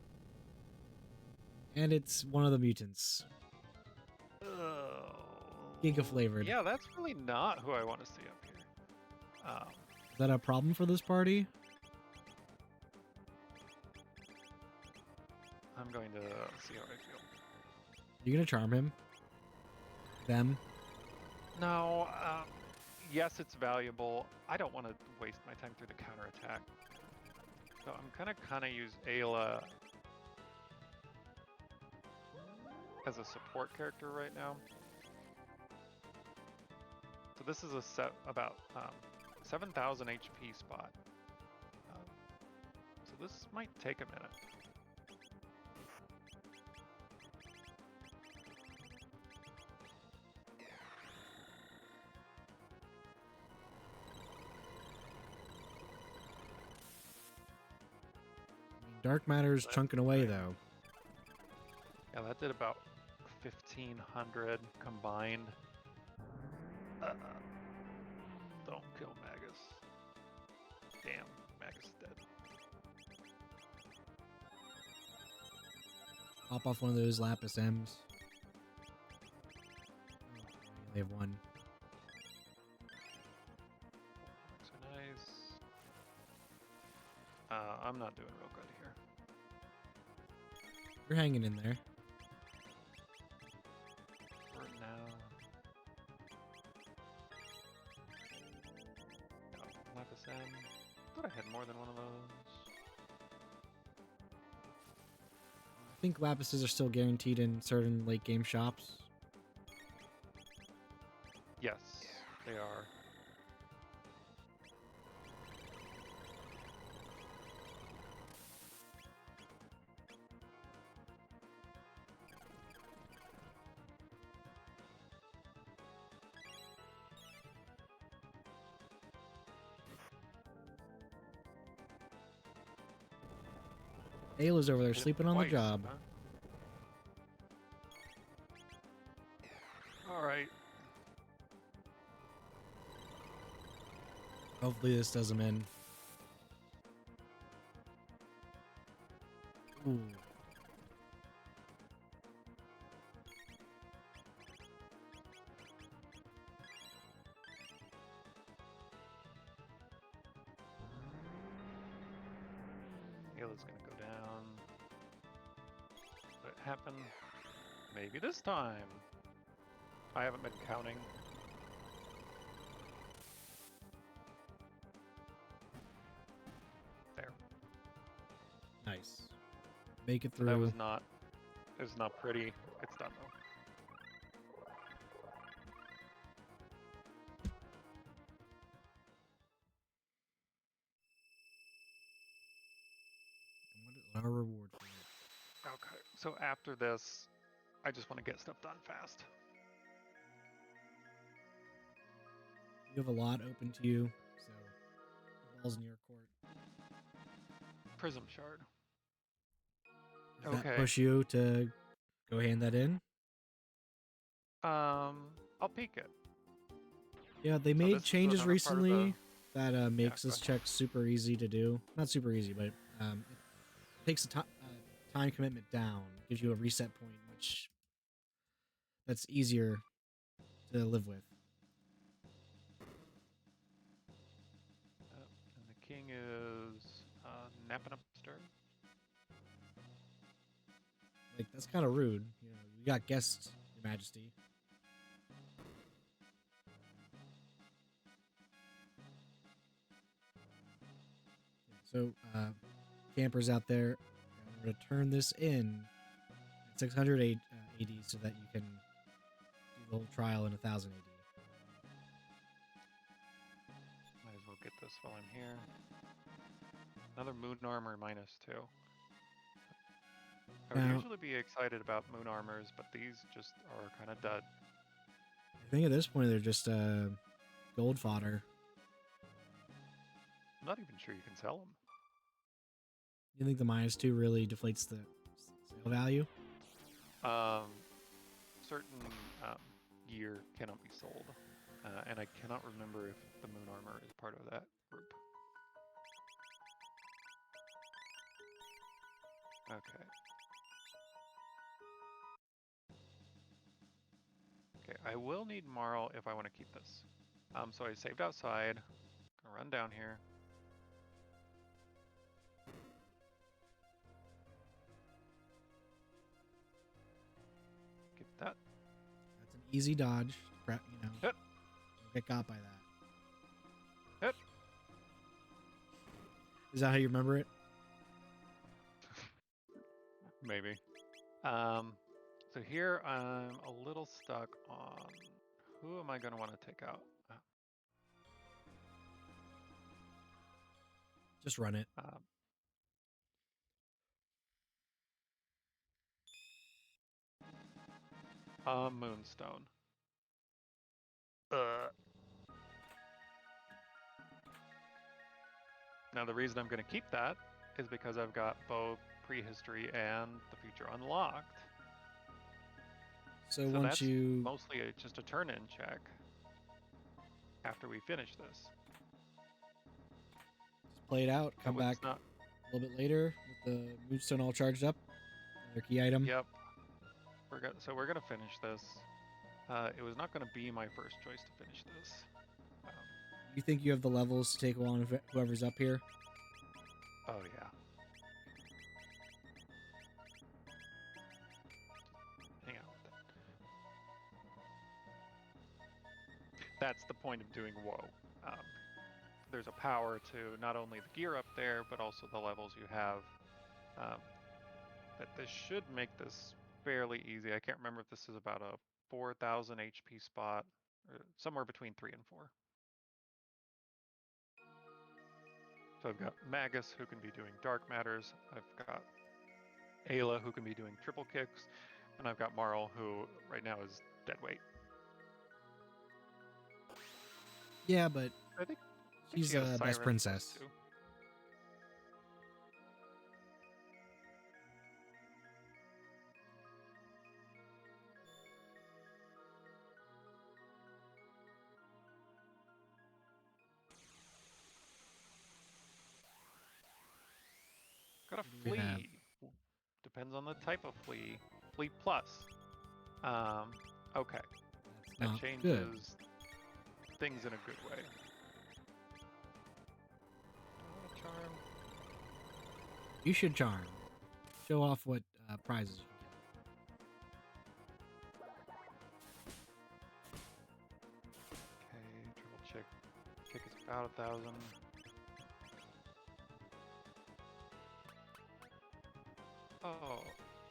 And it's one of the mutants. Giga flavored. Yeah, that's really not who I want to see up here. Is that a problem for this party? I'm going to see how I feel. You gonna charm him? Them? No, yes, it's valuable. I don't want to waste my time through the counterattack. So I'm gonna use Ayla as a support character right now. So this is a set about 7,000 HP spot. So this might take a minute. Dark matter's chunking away though. Yeah, that did about 1,500 combined. Don't kill Magus. Damn, Magus is dead. Pop off one of those Lapis M's. Oh, they have one. So nice. I'm not doing real good here. You're hanging in there. For now. Lapis M. Thought I had more than one of those. I think Lapises are still guaranteed in certain late game shops. Yes, they are. Ayla's over there Hit sleeping on the twice, job. huh? Alright. Hopefully this does him in. Ooh. Ayla's gonna go down. Let it happen. Maybe this time. I haven't been counting. There. Nice. Make it So that through. was not. It was not pretty. It's done though. What is our reward for it? Okay. So after this, I just want to get stuff done fast. You have a lot open to you, so the ball's in your court. Prism shard. Does that Okay. push you to go hand that in? I'll peek it. Yeah, they So made this is changes another part of the- recently that makes go this ahead. check super easy to do. Not super easy, but it takes the time commitment down. Gives you a reset point, which that's easier to live with. And the king is napping upstairs. Like that's kind of rude. You know, you got guests, Your Majesty. So, campers out there, I'm going to turn this in at 600 AD so that you can do the whole trial in 1000 AD. Might as well get this while I'm here. Another moon armor -2. I would Now- usually be excited about moon armors, but these just are kind of dud. I think at this point they're just gold fodder. I'm not even sure you can sell them. You think the -2 really deflates the sale value? Certain gear cannot be sold, and I cannot remember if the moon armor is part of that group. Okay. Okay, I will need Marl if I want to keep this. So I saved outside. Gonna run down here. Get that. That's an easy dodge. You know, Hit. don't get got by that. Hit. Is that how you remember it? Maybe. So here I'm a little stuck on who am I going to want to take out? Just run it. Moonstone. Now the reason I'm going to keep that is because I've got both prehistory and the future unlocked. So once that's you mostly just a turn-in check after we finish this. Just play it out, come back a little bit later with the moonstone all charged up. Another key item. Yep. So we're gonna finish this. It was not gonna be my first choice to finish this. You think you have the levels to take on whoever's up here? Oh yeah. Hang on with that. That's the point of doing woe. There's a power to not only the gear up there, but also the levels you have. That this should make this fairly easy. I can't remember if this is about a 4,000 HP spot, or somewhere between 3 and 4. So I've got Magus, who can be doing dark matters. I've got Ayla, who can be doing triple kicks, and I've got Marl, who right now is dead weight. Yeah, but I think she's a best princess. Got a flea. Depends on the type of flea. Flea plus. Okay. That changes things in a good way. Charm. You should charm. Show off what prizes you get. Okay, triple kick is about 1,000. Oh,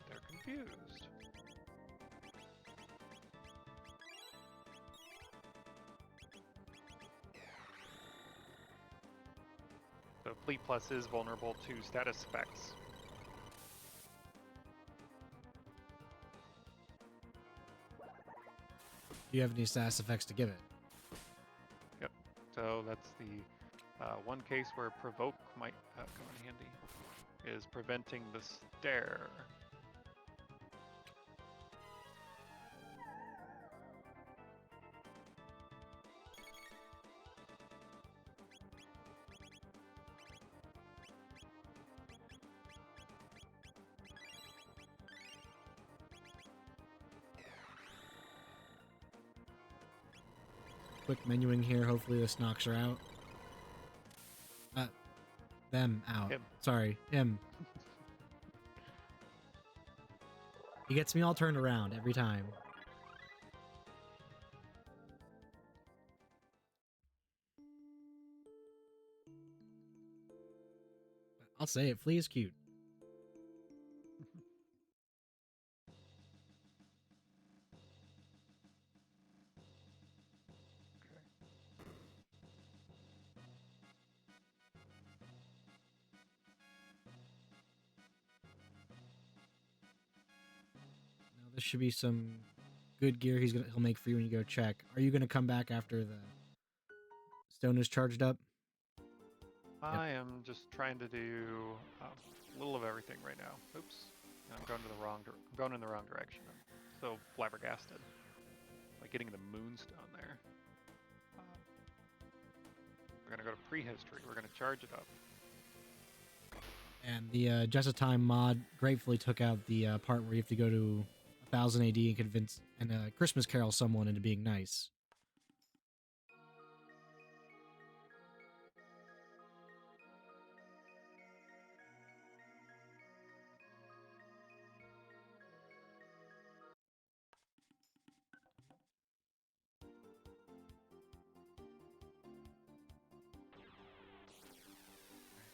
they're confused. So Fleet Plus is vulnerable to status effects. Do you have any status effects to give it? Yep. So that's the one case where Provoke might come in handy. Is preventing the stare. Quick menuing here. Hopefully this knocks her out. Them out. Him. Sorry, him. He gets me all turned around every time. I'll say it. Flea is cute. This should be some good gear he'll make for you when you go check. Are you gonna come back after the stone is charged up? I am just trying to do a little of everything right now. Oops, I'm going in the wrong direction. I'm so flabbergasted by getting the moonstone there. We're gonna go to prehistory. We're gonna charge it up. And the Just a Time mod gratefully took out the part where you have to go to 1000 AD and convince Christmas Carol someone into being nice.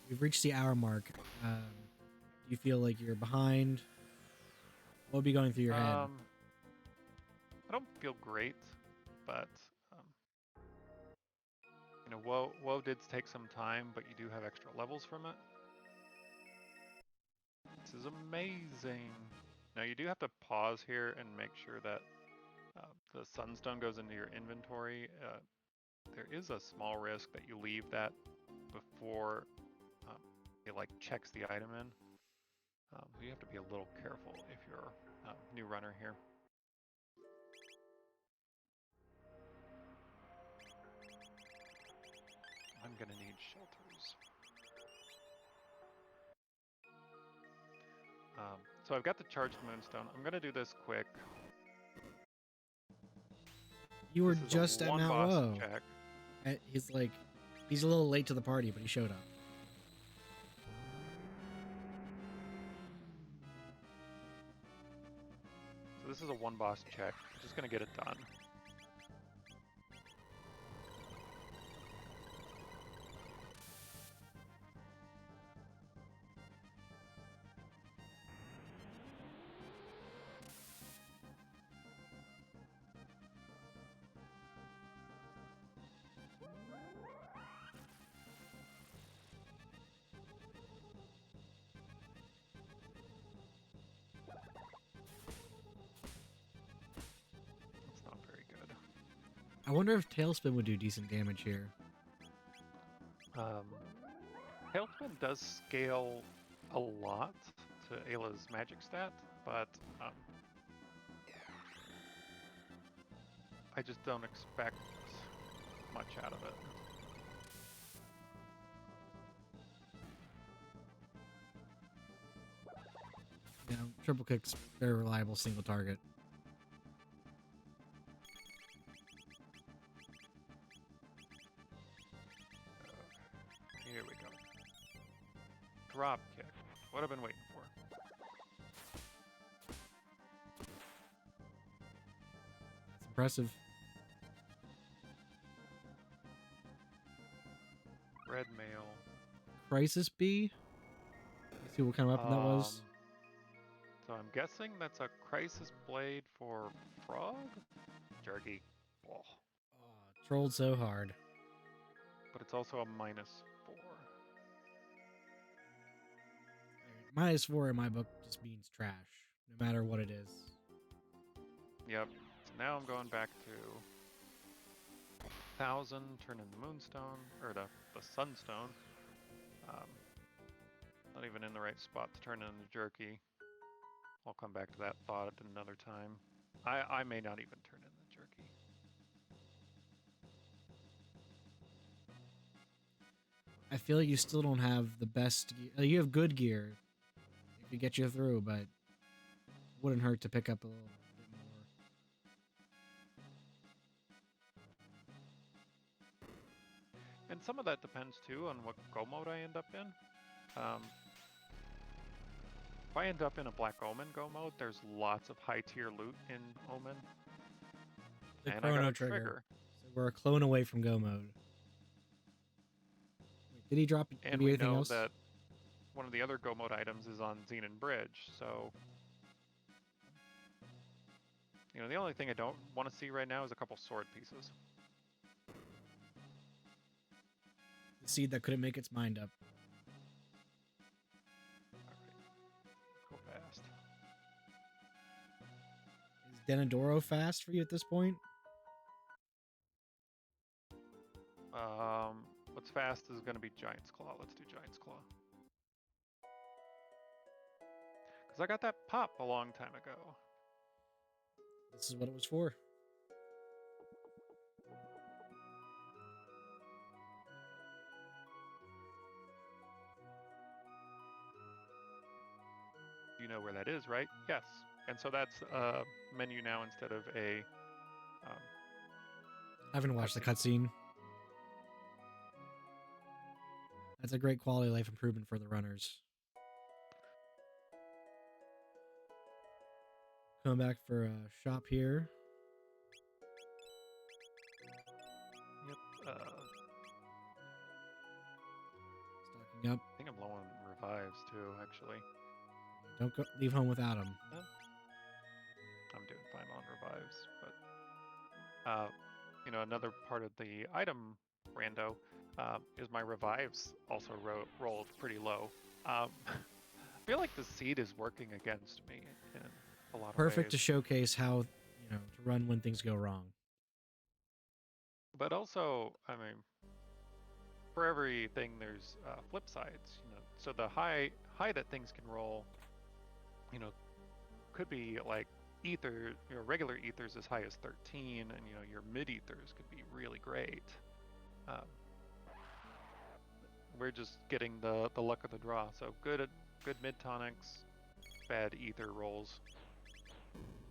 We've reached the hour mark. Do you feel like you're behind? What would be going through your head? I don't feel great, but You know, woe did take some time, but you do have extra levels from it. This is amazing. Now you do have to pause here and make sure that the sunstone goes into your inventory. There is a small risk that you leave that before it like checks the item in. You have to be a little careful if you're a new runner here. I'm gonna need shelters. So I've got the charged moonstone. I'm gonna do this quick. You were just at Mount Woe. Check. He's a little late to the party, but he showed up. So this is a one boss check. Just gonna get it done. I wonder if Tailspin would do decent damage here. Tailspin does scale a lot to Ayla's magic stat, but I just don't expect much out of it. You know, triple kick's very reliable single target. Here we go. Drop kick. What I've been waiting for. That's impressive. Red mail. Crisis B? Let's see what kind of weapon that was. So I'm guessing that's a Crisis Blade for Frog? Jerky. Oh. Trolled so hard. But it's also a -4. -4 in my book just means trash, no matter what it is. Yep. So now I'm going back to 1000, turn in the moonstone, or the sunstone. Not even in the right spot to turn in the jerky. I'll come back to that thought at another time. I may not even turn in the jerky. I feel like you still don't have the best gear. You have good gear. It could get you through, but it wouldn't hurt to pick up a little bit more. And some of that depends too on what go mode I end up in. If I end up in a Black Omen go mode, there's lots of high tier loot in Omen. The and Chrono I got a trigger. So we're a clone away from go mode. Wait, did he drop and we know that one of the other go mode items is on Xenon Bridge, so you know, the only thing I don't want to see right now is a couple sword pieces. The seed that couldn't make its mind up. Go fast. Is Denadoro fast for you at this point? What's fast is going to be Giant's Claw. Let's do Giant's Claw. Because I got that pop a long time ago. This is what it was for. You know where that is, right? Yes. And so that's a menu now instead of a... I haven't watched the cutscene. That's a great quality of life improvement for the runners. Coming back for a shop here. Yep. Stocking up. I think I'm low on revives too, actually. Don't leave home without them. No. I'm doing fine on revives, but you know, another part of the item Rando, is my revives also rolled pretty low. I feel like the seed is working against me in a lot of Perfect ways. to showcase how, to run when things go wrong. But also, I mean, for everything there's flip sides. So the high that things can roll, you know, could be like ether, regular ethers as high as 13, and your mid ethers could be really great. Um, we're just getting the luck of the draw. So good mid tonics, bad ether rolls.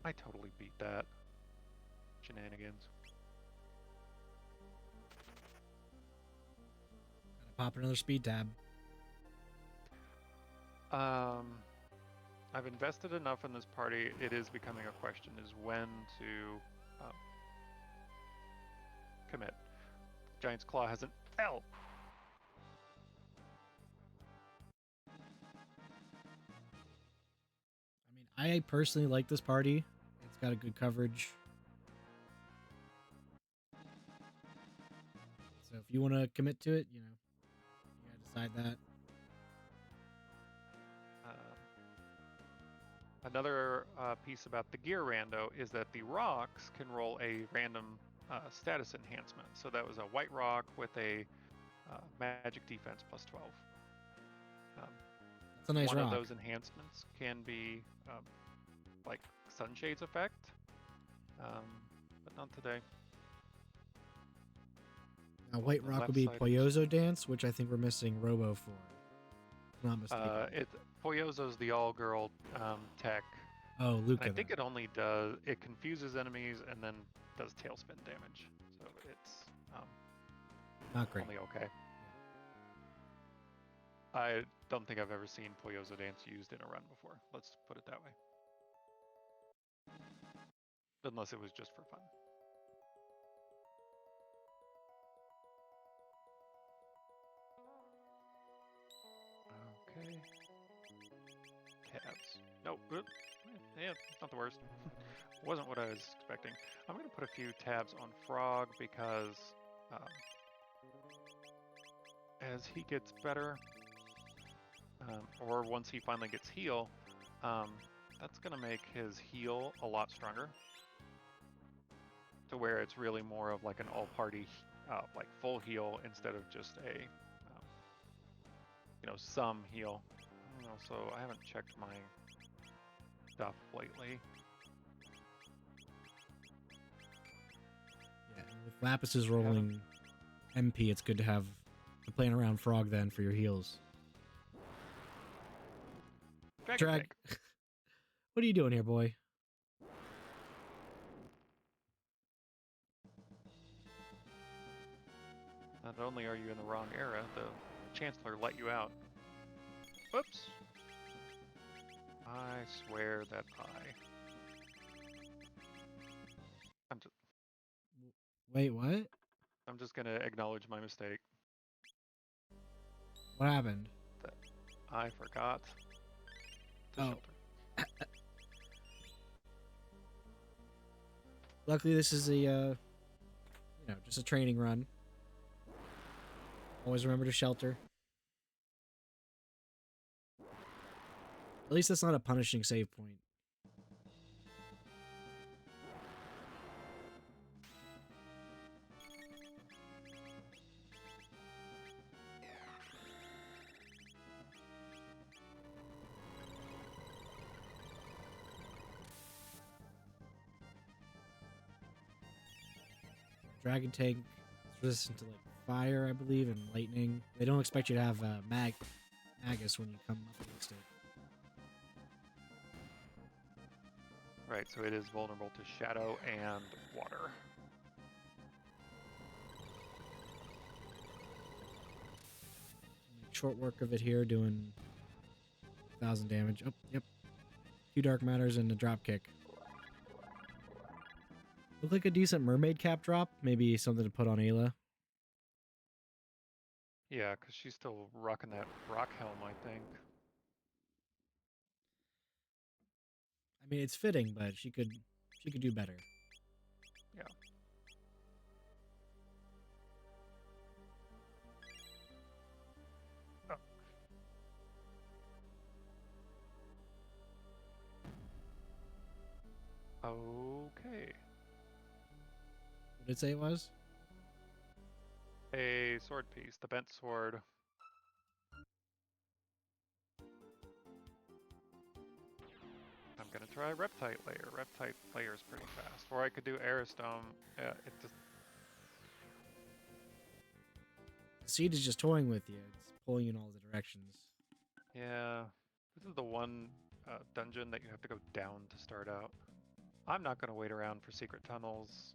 I totally beat that. Shenanigans. Gotta pop another speed tab. I've invested enough in this party. It is becoming a question: is when to commit. Giant's Claw has an L. I mean, I personally like this party. It's got a good coverage. So if you want to commit to it, you gotta decide that. Another piece about the gear rando is that the rocks can roll a random status enhancement. So that was a white rock with a magic defense plus 12. It's a nice one rock. of those enhancements can be like Sunshade's effect, but not today. Now, white rock would left be side Poyozo Dance, which I think we're missing Robo for. If I'm not mistaken. Poyozo's the all-girl tech. Oh, Luca. And I think it only it confuses enemies and then does tailspin damage. So it's not great. only okay. I don't think I've ever seen Poyozo Dance used in a run before. Let's put it that way. Unless it was just for fun. Okay. Tabs. Nope. Yeah, not the worst. Wasn't what I was expecting. I'm going to put a few tabs on Frog because as he gets better, or once he finally gets heal, that's going to make his heal a lot stronger. To where it's really more of like an all-party, like full heal instead of just a, some heal. So I haven't checked my stuff lately. Yeah, with Lapis rolling MP, it's good to have the playing around Frog then for your heals. Drag. What are you doing here, boy? Not only are you in the wrong era, the Chancellor let you out. Oops. I swear that I'm just... Wait, what? I'm just gonna acknowledge my mistake. What happened? That I forgot to shelter. Luckily, this is a, just a training run. Always remember to shelter. At least that's not a punishing save point. Dragon Tank is resistant to like fire, I believe, and lightning. They don't expect you to have Magus when you come up against it. Right, so it is vulnerable to shadow and water. Make short work of it here, doing 1,000 damage. Oh, yep. 2 Dark Matters and a drop kick. Look like a decent mermaid cap drop. Maybe something to put on Ayla. Yeah, because she's still rocking that rock helm, I think. I mean, it's fitting, but she could do better. Yeah. Okay. What did it say it was? A sword piece, the bent sword. I'm gonna try Reptite Layer. Reptite Layer is pretty fast. Or I could do Aerostome. It just The seed is just toying with you. It's pulling you in all the directions. yeah. This is the one dungeon that you have to go down to start out. I'm not gonna wait around for secret tunnels.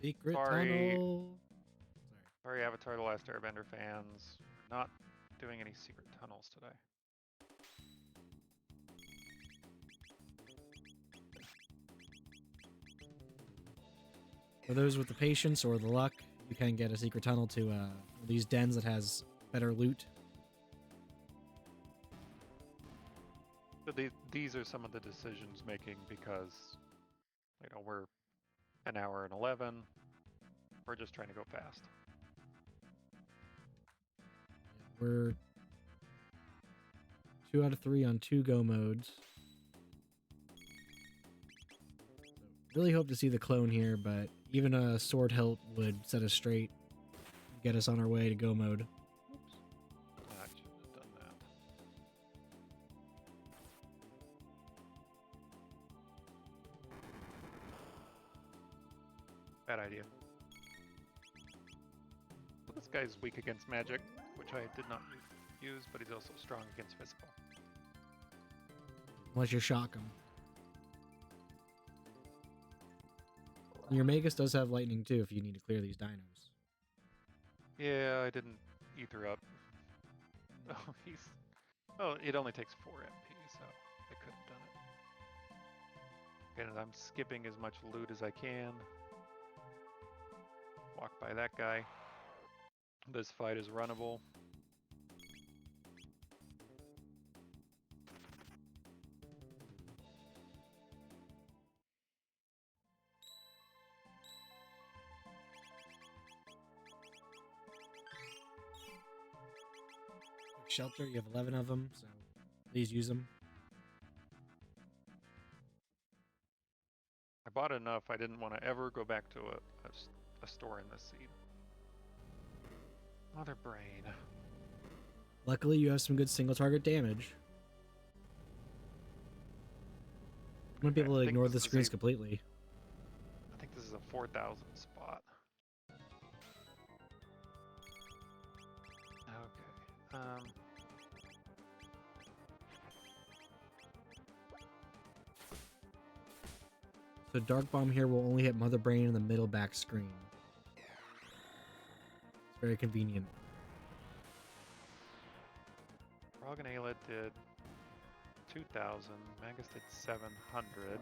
Secret Sorry. tunnel. Sorry, Avatar: The Last Airbender fans. We're not doing any secret tunnels today. For those with the patience or the luck, you can get a secret tunnel to these dens that has better loot. So these are some of the decisions making because, you know, we're an hour and 11. We're just trying to go fast. We're 2 out of 3 on 2 go modes. Really hope to see the clone here, but even a sword hilt would set us straight, get us on our way to go mode. Oops. I shouldn't have done that. Bad idea. Well, this guy's weak against magic, which I did not use, but he's also strong against physical. Unless you shock him. Your Magus does have lightning too if you need to clear these dinos. Yeah, I didn't ether up. Oh, he's... Oh, it only takes 4 MP, so I could have done it. And I'm skipping as much loot as I can. Walk by that guy. This fight is runnable. Shelter, you have 11 of them, so please use them. I bought enough, I didn't want to ever go back to a store in this seed. Mother brain. Luckily, you have some good single target damage. I'm gonna be able to ignore the screens completely. I think this is a 4,000 spot. Okay. So Dark Bomb here will only hit Mother Brain in the middle back screen. It's very convenient. Roganela did 2,000. Magus did 700.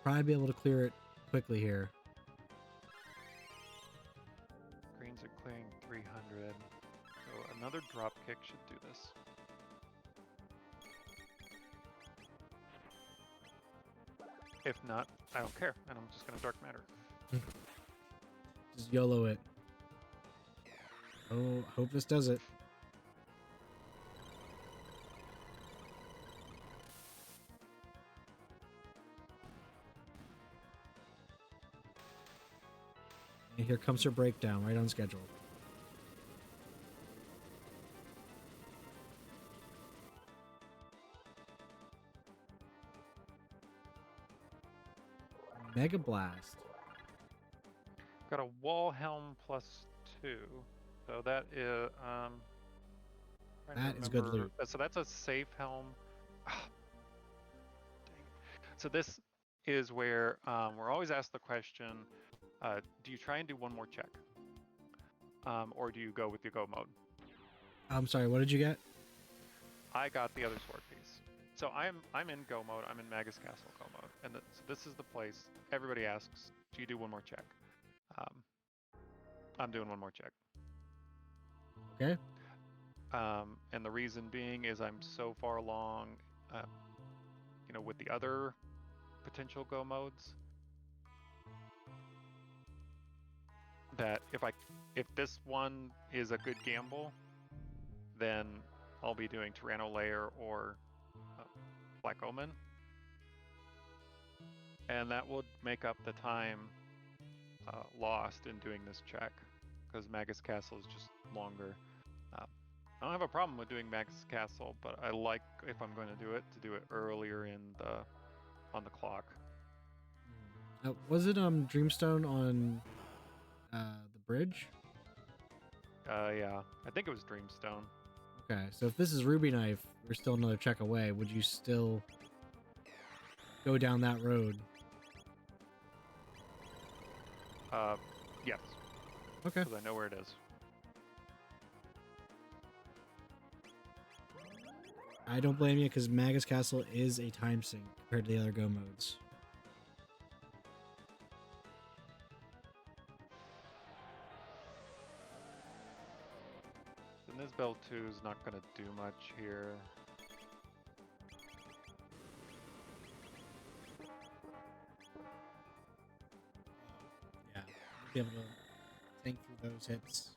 Probably be able to clear it quickly here. Greens are clearing 300. So another drop kick should do this. If not, I don't care, and I'm just gonna Dark Matter. Just YOLO it. Oh, hope this does it. And here comes her breakdown, right on schedule. Mega Blast. Got a Wall Helm +2, so that is That is good loot. So that's a safe helm. Ah, dang it. So this is where we're always asked the question: do you try and do one more check, or do you go with your go mode? I'm sorry, what did you get? I got the other sword piece. So I'm in go mode. I'm in Magus Castle go mode, and so this is the place everybody asks: do you do one more check? I'm doing one more check. Okay. And the reason being is I'm so far along, you know, with the other potential go modes, that if this one is a good gamble, then I'll be doing Tyranno Lair or Black Omen. and that would make up the time lost in doing this check, because Magus Castle is just longer. Uh, I don't have a problem with doing Magus Castle, but I like, if I'm going to do it earlier on the clock. Was it Dreamstone on the bridge? Yeah, I think it was Dreamstone. Okay, so if this is Ruby Knife, we're still another check away. Would you still go down that road? Yes. Okay. Because I know where it is. I don't blame you, because Magus Castle is a time sink compared to the other Go modes. The Nisbel 2 is not going to do much here. Yeah, be able to think through those hits.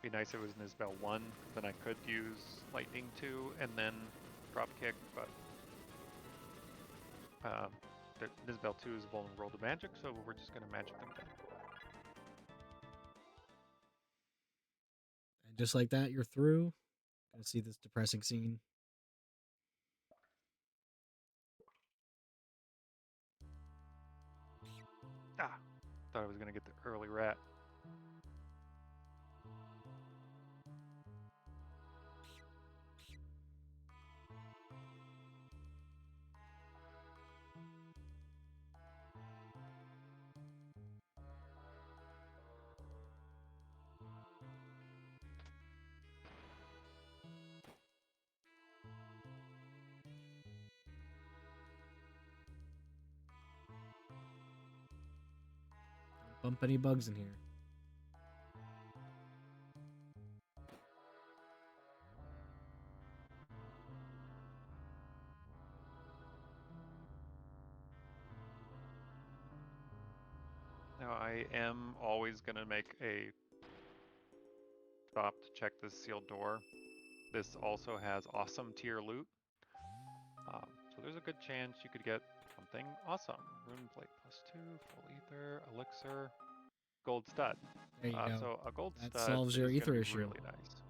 Be nice if it was Nisbel 1, then I could use Lightning 2 and then drop kick, but Nisbel 2 is vulnerable to magic, so we're just going to magic them down. And just like that, you're through. Gonna see this depressing scene. Ah, thought I was going to get the early rat. Don't bump any bugs in here. Now I am always going to make a stop to check this sealed door. This also has awesome tier loot. So there's a good chance you could get something awesome. Rune plate +2, full ether, elixir, gold stud. There you go. So a gold That stud solves your is ether gonna be issue. really nice.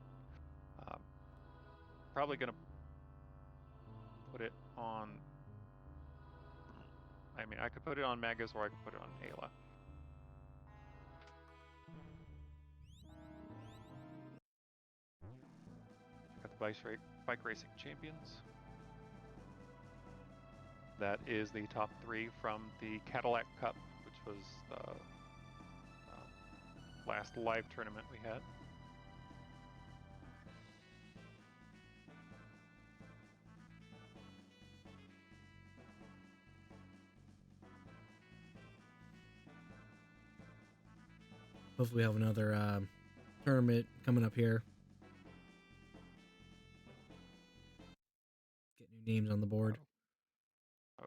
Probably gonna put it on. I mean, I could put it on Magus or I could put it on Ayla. Got the bike racing champions. That is the top 3 from the Cadillac Cup, which was the last live tournament we had. Hopefully, we have another tournament coming up here. Get new names on the board.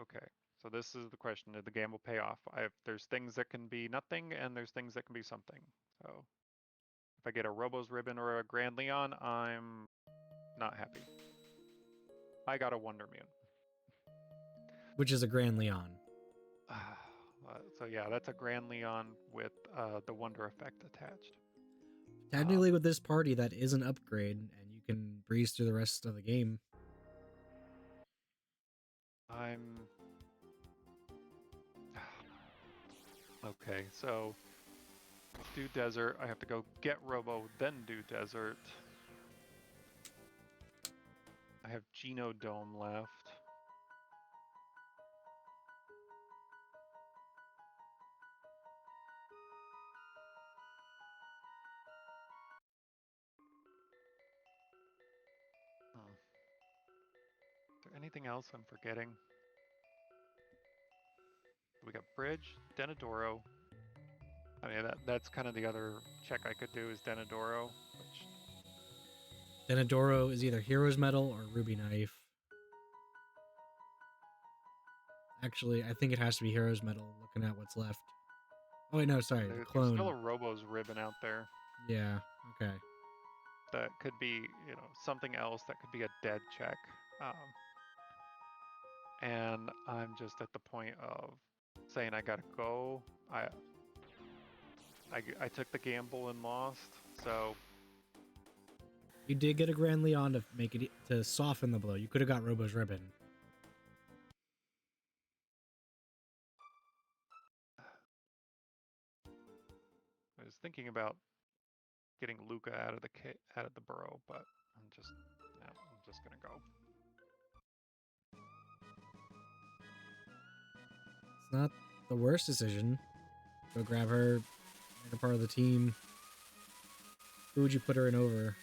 Okay, so this is the question: did the gamble pay off? There's things that can be nothing, and there's things that can be something. So if I get a Robo's Ribbon or a Grand Leon, I'm not happy. I got a Wonder Mune. Which is a Grand Leon. So yeah, that's a Grand Leon with the Wonder effect attached. Technically, with this party, that is an upgrade, and you can breeze through the rest of the game. Okay, so do desert. I have to go get Robo, then do desert. I have Genodome left. Is there anything else I'm forgetting? We got Bridge, Denadoro. I mean, that's kind of the other check I could do is Denadoro. Denadoro is either Hero's Medal or Ruby Knife. Actually, I think it has to be Hero's Medal, looking at what's left. Oh, wait, no, sorry. The clone. There's still a Robo's Ribbon out there. Yeah, okay. that could be, something else that could be a dead check. And I'm just at the point of saying I gotta go. I took the gamble and lost, so You did get a Grand Leon to make it to soften the blow. You could have got Robo's ribbon. I was thinking about getting Luca out of the burrow, but I'm just gonna go. It's not the worst decision. Go grab her, make her part of the team. Who would you put her in over?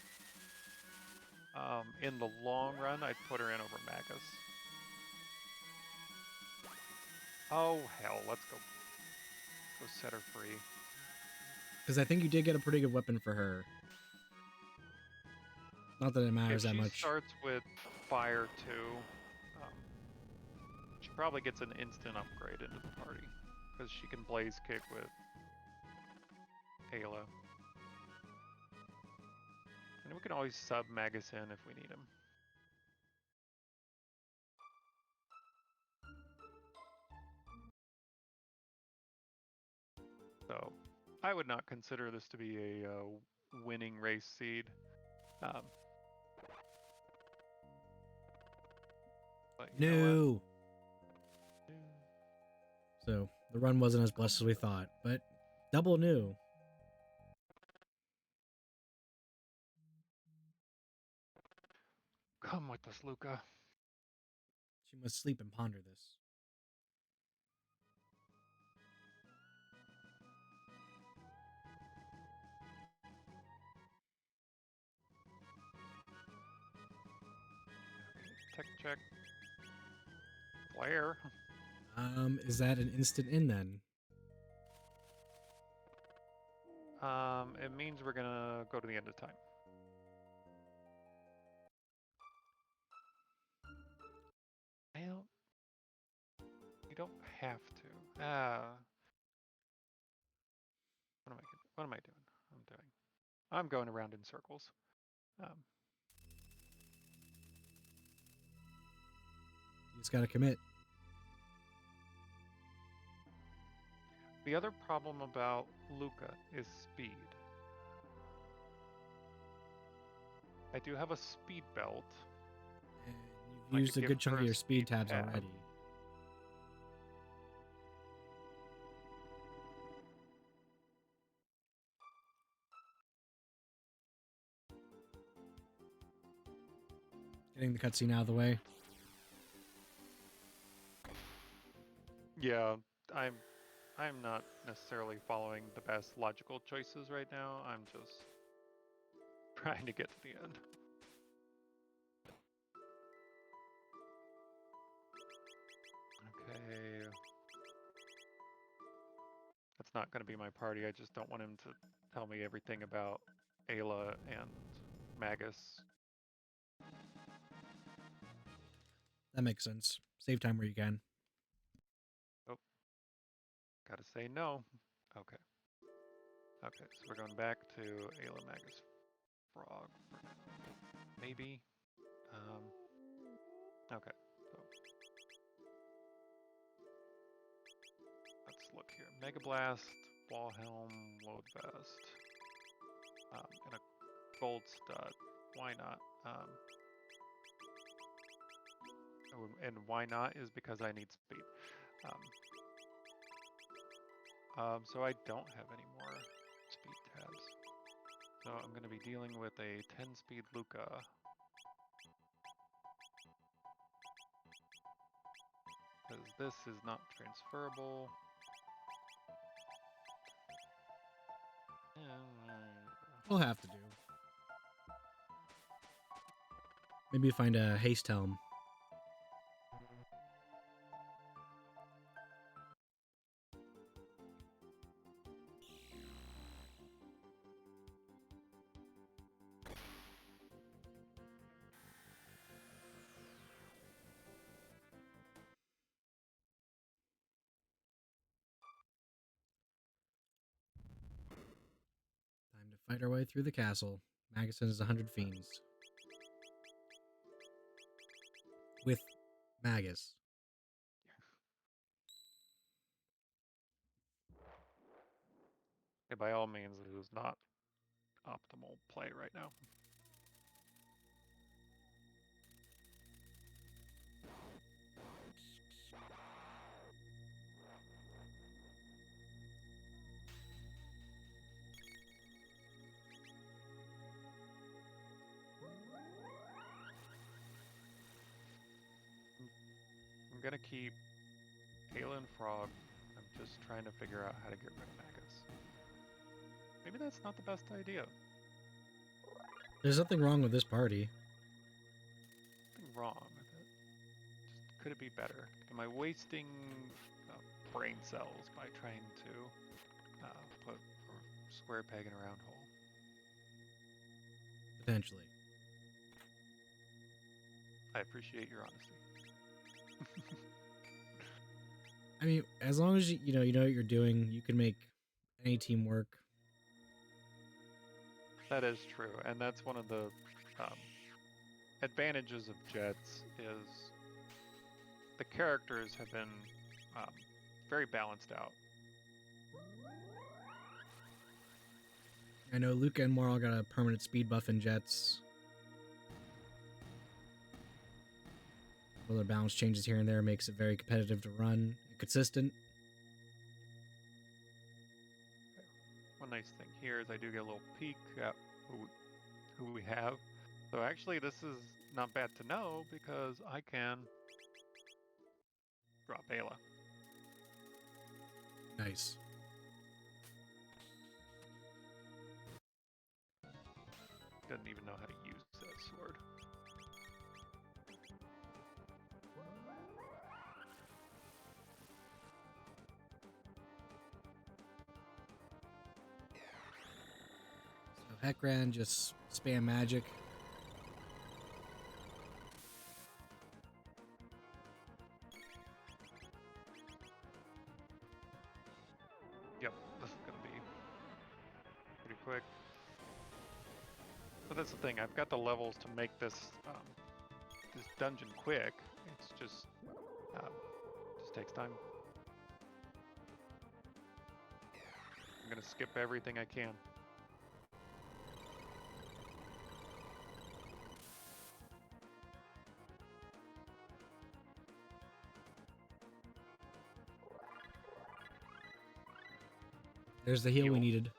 In the long run, I'd put her in over Magus. Oh hell, let's go set her free. Because I think you did get a pretty good weapon for her. Not that it matters that much. If she starts with fire too, she probably gets an instant upgrade into the party because she can blaze kick with Ayla. And we can always sub Magus in if we need him. So I would not consider this to be a winning race seed. But No. So the run wasn't as blessed as we thought, but double new. Come with us, Luca. She must sleep and ponder this. Tech check. Flare. Is that an instant in then? It means we're gonna go to the end of time. Well, you don't have to. What am I doing? I'm going around in circles. You just gotta commit. The other problem about Luca is speed. I do have a speed belt. And you've used a good chunk of your speed tabs already. Getting the cutscene out of the way. Yeah, I'm not necessarily following the best logical choices right now. I'm just trying to get to the end. Okay. That's not going to be my party. I just don't want him to tell me everything about Ayla and Magus. That makes sense. Save time where you can. Oh. Gotta say no. Okay. Okay, so we're going back to Ayla Magus Frog for now. Maybe. Okay. So let's look here. Mega Blast, Wall Helm, Load Vest, and a Gold Stud. Why not? And why not is because I need speed. So I don't have any more speed tabs. So I'm going to be dealing with a 10-speed Luca. Because this is not transferable. We'll have to do. Maybe find a haste helm. Time to fight our way through the castle. Magus sends 100 fiends. With Magus. Okay, by all means, it is not optimal play right now. I'm gonna keep Kayla and Frog. I'm just trying to figure out how to get rid of Magus. Maybe that's not the best idea. There's nothing wrong with this party. Nothing wrong with it. Just could it be better? Am I wasting brain cells by trying to put a square peg in a round hole? Potentially. I appreciate your honesty. I mean, as long as you know what you're doing, you can make any team work. That is true, and that's one of the advantages of Jets is the characters have been very balanced out. I know Luca and Moral got a permanent speed buff in Jets. Other balance changes here and there makes it very competitive to run, consistent. One nice thing here is I do get a little peek at who we have. So actually this is not bad to know because I can drop Ayla. Nice. Doesn't even know how to use that sword. So Heckran just spam magic. Yep, this is gonna be pretty quick. But that's the thing, I've got the levels to make this this dungeon quick. It's just takes time. I'm gonna skip everything I can. There's the heal we needed.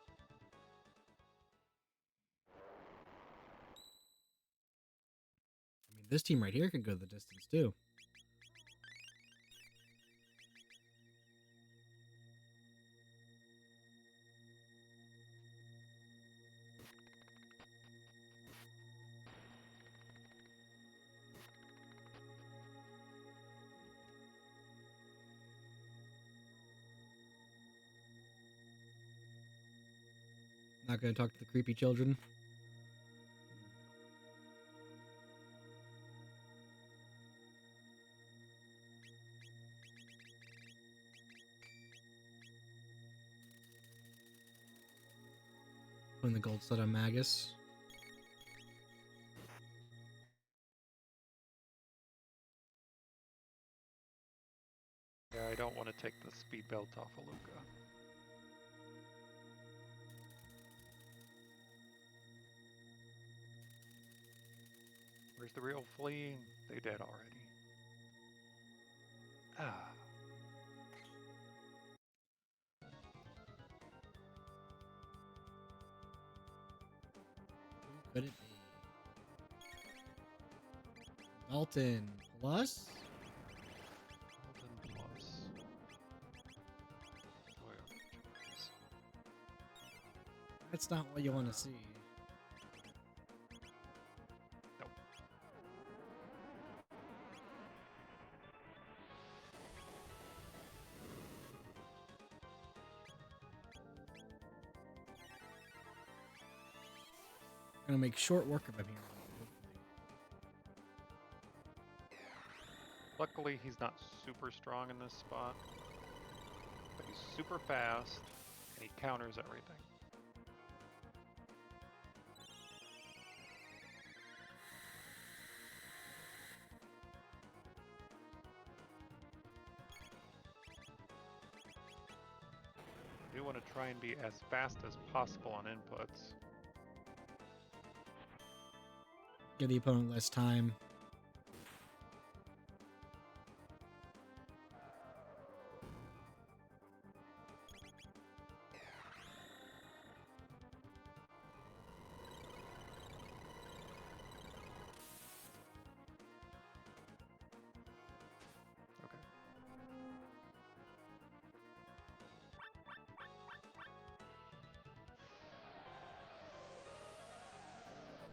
I mean, this team right here can go the distance too. Not gonna talk to the creepy children. Putting the gold stud on Magus. Yeah, I don't want to take the speed belt off of Luca. Where's the real flea? They dead already. Ah. Who could it be? Dalton plus? Dalton plus. That's not what you want to see. Nope. Gonna make short work of him here. Luckily, he's not super strong in this spot, but he's super fast, and he counters everything. want to try and be as fast as possible on inputs. Give the opponent less time. Okay.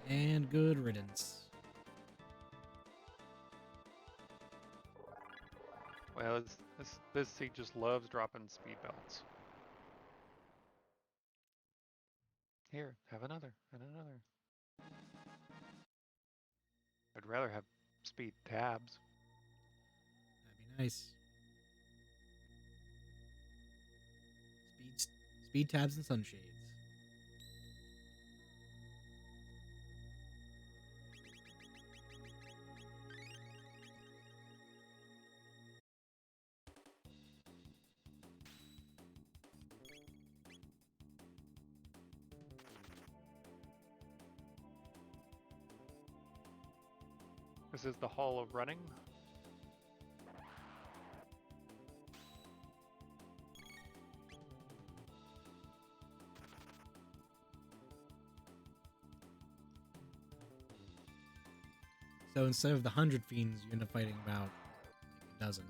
And good riddance. Well, this seat just loves dropping speed belts. Here, have another, and another. I'd rather have speed tabs. That'd be nice. Speed tabs and sunshades. This is the Hall of Running. So instead of the 100 fiends, you end up fighting about like a dozen.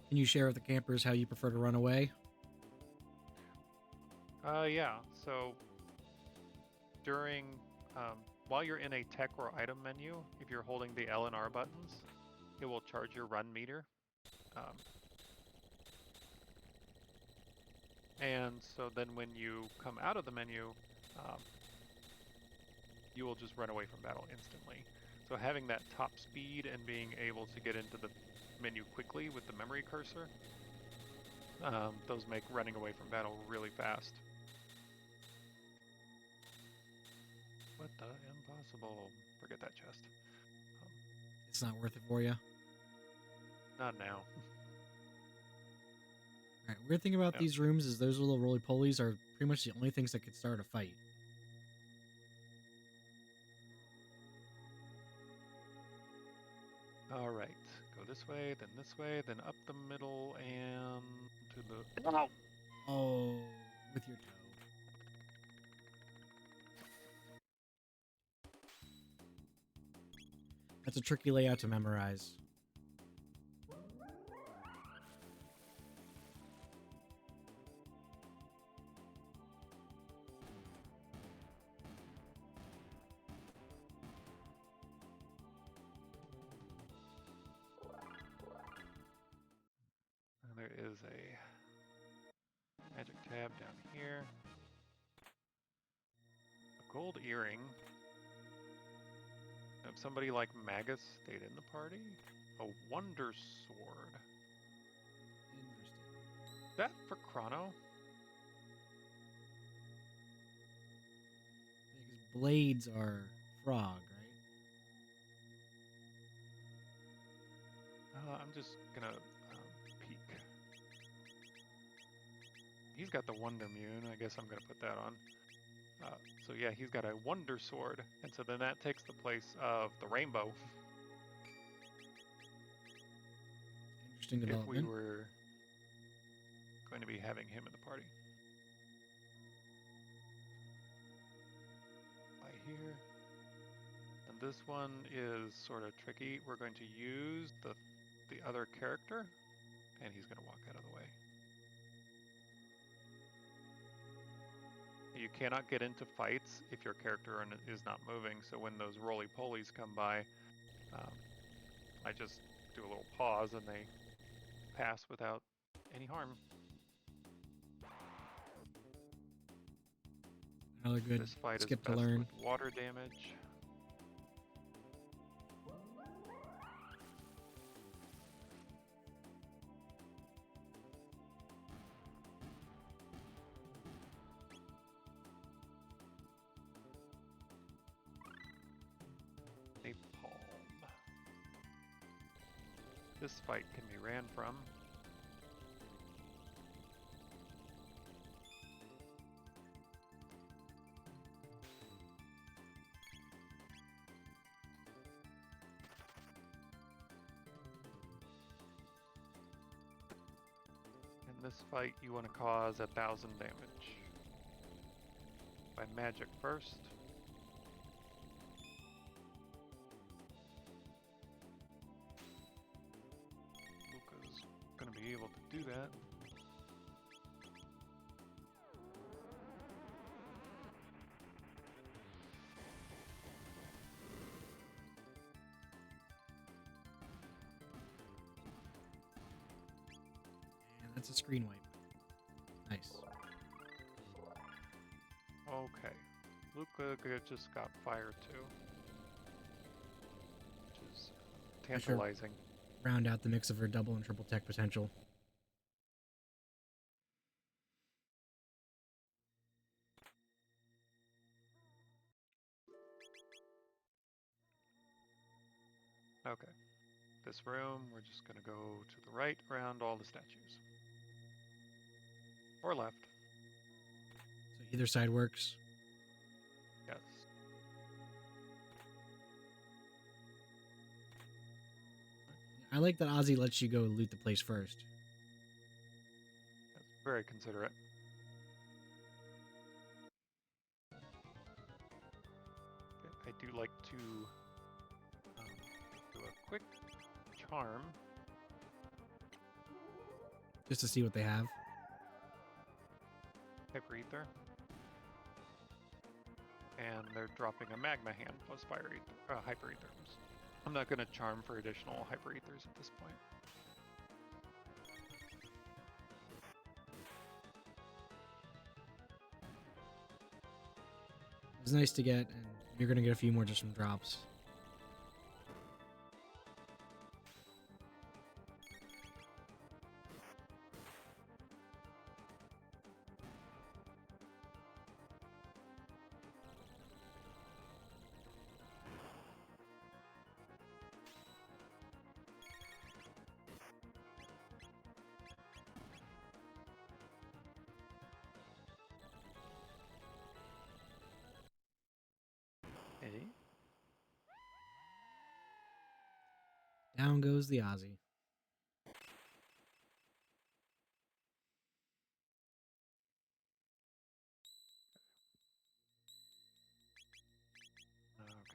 Can you share with the campers how you prefer to run away? Yeah. So during, while you're in a tech or item menu, if you're holding the L and R buttons, it will charge your run meter. And so then when you come out of the menu, you will just run away from battle instantly. So having that top speed and being able to get into the menu quickly with the memory cursor, those make running away from battle really fast. What the impossible? Forget that chest. It's not worth it for you. Not now. Alright, weird thing about these rooms is those little roly-polies are pretty much the only things that could start a fight. Alright, go this way, then up the middle, and to the... Oh, with your toe. That's a tricky layout to memorize. And there is a magic tab down here. A gold earring. If somebody like Magus stayed in the party, a wonder sword. Interesting. Is that for Chrono? Because blades are frog, right? I'm just gonna peek. He's got the Wonder Mune. I guess I'm gonna put that on. So yeah, he's got a Wonder Sword, and so then that takes the place of the Rainbow. Interesting development. If we were going to be having him in the party. By here. And this one is sort of tricky. We're going to use the other character, and he's going to walk out of the way. You cannot get into fights if your character is not moving, so when those roly-polies come by, I just do a little pause and they pass without any harm. Another good This fight skip is to best learn. with water damage. this fight can be ran from. In this fight, you want to cause 1,000 damage. By magic first. Luca's going to be able to do that. And that's a screen wipe. Nice. Okay. Luca just got fire too. Which is tantalizing. Round out the mix of her double and triple tech potential. Okay. This room, we're just going to go to the right around all the statues. Or left. So either side works. Yes. I like that Ozzy lets you go loot the place first. That's very considerate. I do like to do a quick charm. Just to see what they have. Hyper Ether. And they're dropping a Magma Hand plus Hyper Ethers. I'm not going to charm for additional Hyper Ethers at this point. It's nice to get, and you're going to get a few more just from drops. Hey. Down goes the Ozzy.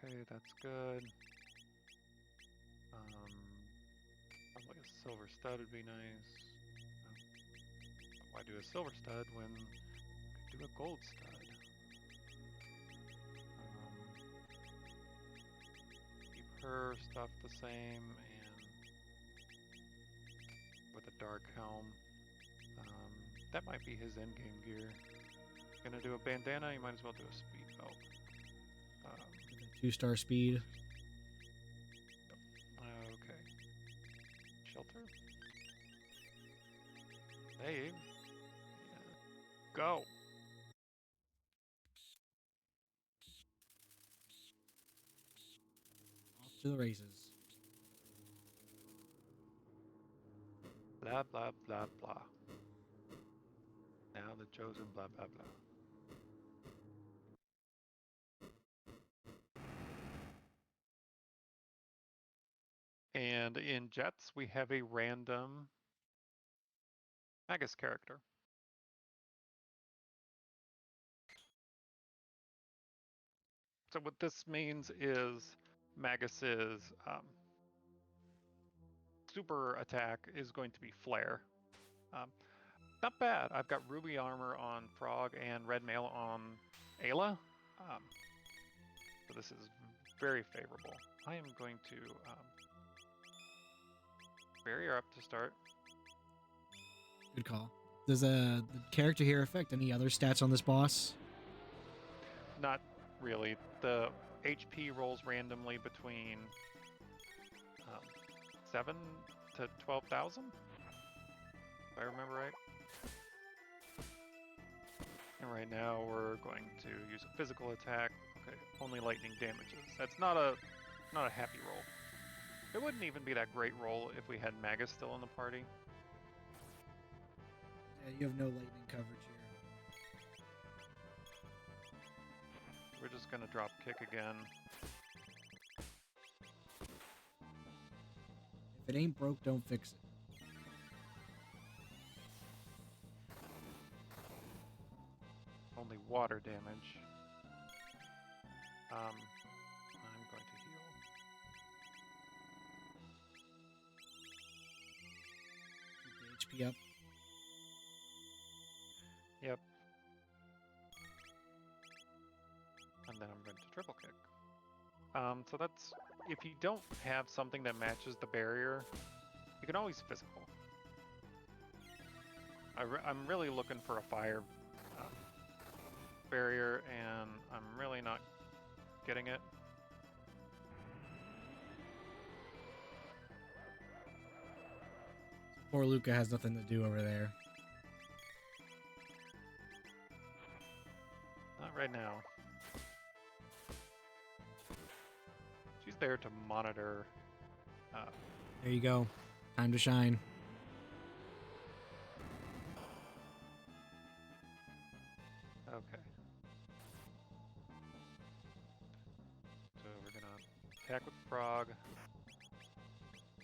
Okay, that's good. Probably a silver stud would be nice. Why do a silver stud when I could do a gold stud? Keep her stuff the same and with a dark helm. That might be his endgame gear. Gonna do a bandana, you might as well do a speed belt. 2-star speed. Okay. Shelter. Hey. Yeah. Go. Off to the races. Blah, blah, blah, blah. Now the chosen blah, blah, blah. And in Jets, we have a random Magus character. So what this means is Magus's super attack is going to be Flare. Not bad. I've got Ruby armor on Frog and Red Mail on Ayla. So this is very favorable. I am going to barrier up to start. Good call. Does the character here affect any other stats on this boss? Not really. The HP rolls randomly between 7 to 12,000, if I remember right. And right now we're going to use a physical attack. Okay, only lightning damages. That's not a happy roll. It wouldn't even be that great roll if we had Magus still in the party. Yeah, you have no lightning coverage here. We're just gonna drop kick again. If it ain't broke, don't fix it. Only water damage. I'm going to heal. Keep the HP up. Yep. And then I'm going to triple kick. So that's, if you don't have something that matches the barrier, you can always physical. I'm really looking for a fire barrier, and I'm really not getting it. Poor Luca has nothing to do over there. Not right now. She's there to monitor. There you go. Time to shine. Okay. So we're gonna attack with frog,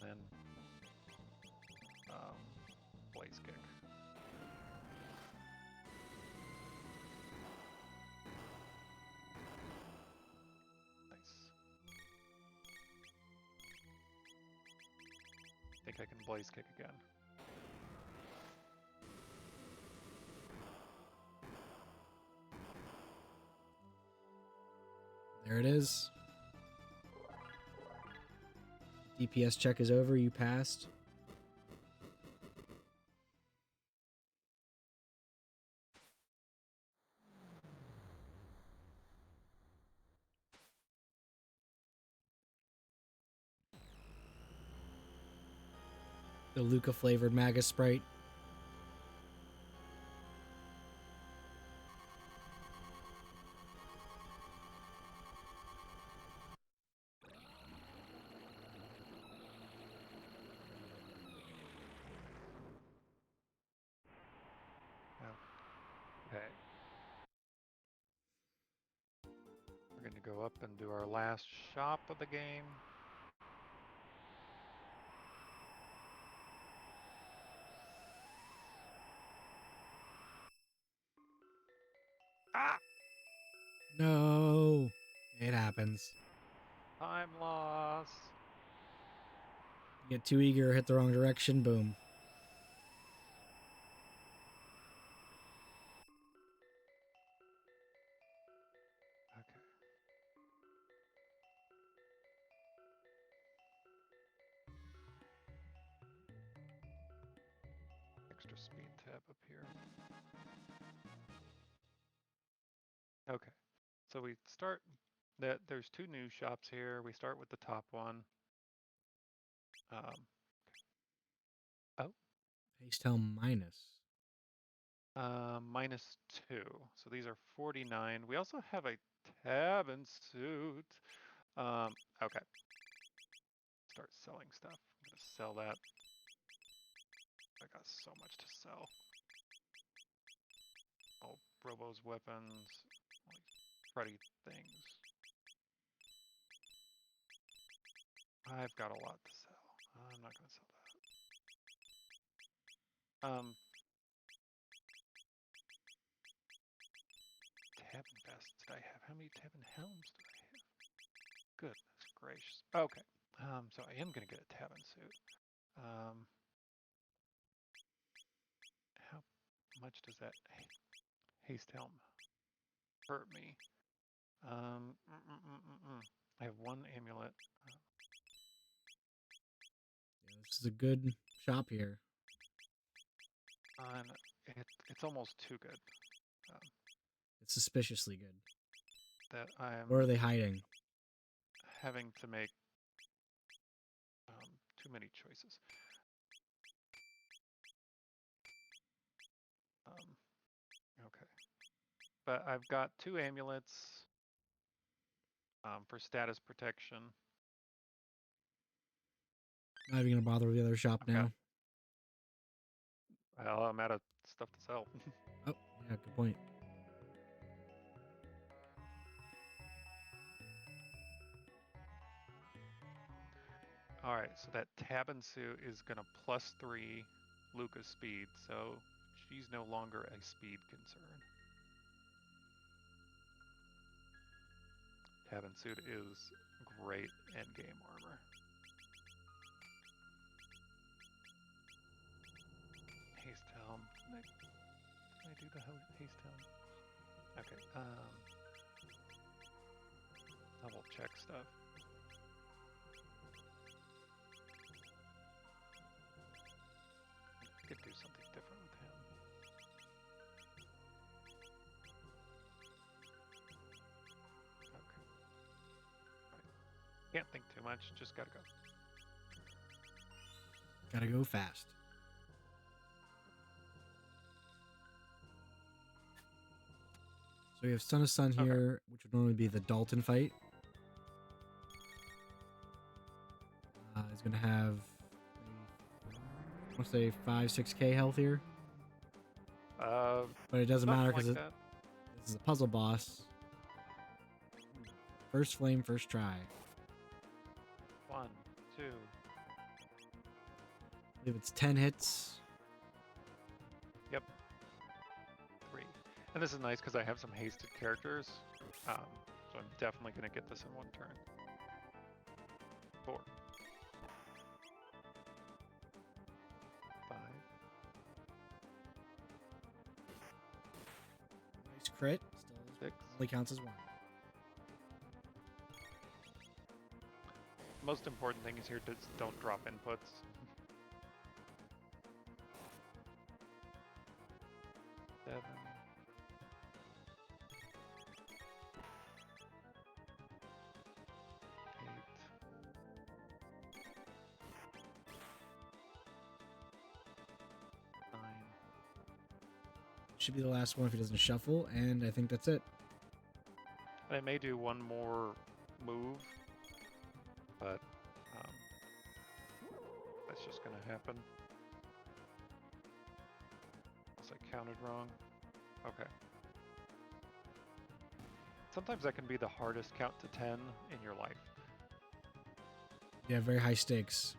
then blaze kick. Nice. I think I can blaze kick again. There it is. DPS check is over. You passed. The Luca flavored Magus Sprite. Okay. We're gonna go up and do our last shop of the game. Ah! No. It happens. Time loss. You get too eager, hit the wrong direction, boom. Okay. Extra speed tab up here. Okay. So we start that there's two new shops here. We start with the top one. Oh. Haste Helm minus. -2. So these are 49. We also have a Tabin suit. Okay. Start selling stuff. I'm gonna sell that. I got so much to sell. Oh, Robo's weapons, like pretty things. I've got a lot to sell. I'm not gonna sell that. Tabin vests did I have? How many Tabin helms do I have? Goodness gracious. Okay. So I am gonna get a Tabin suit. How much does that haste helm hurt me? I have one amulet. Yeah, this is a good shop here. And it's almost too good. It's suspiciously good. That I'm Or are they hiding? having to make too many choices. Okay. But I've got two amulets for status protection. Not even gonna bother with the other shop Okay. now. Well, I'm out of stuff to sell. Oh, yeah, good point. Alright, so that Tabansu is gonna +3 Luca's speed, so she's no longer a speed concern. Tabansu is great endgame armor. Haste Helm. Did I do the Haste Helm? Okay, double check stuff. I could do something different with him. Okay. Right. Can't think too much, just gotta go. Gotta go fast. So we have Son of Sun here, which would normally be the Dalton fight. He's gonna have, I want to say 5-6k health here, but it doesn't matter because like this is a puzzle boss. First flame, first try. 1, 2. I believe it's 10 hits. Yep. 3. And this is nice because I have some hasted characters, so I'm definitely going to get this in one turn. 4. 5. Nice crit. Still 6. only counts as one. Most important thing is here, don't drop inputs. 7. 8. Should be the last one if he doesn't shuffle, and I think that's it. I may do one more move, but that's just gonna happen. Unless I counted wrong. Okay. Sometimes that can be the hardest count to 10 in your life. Yeah, very high stakes.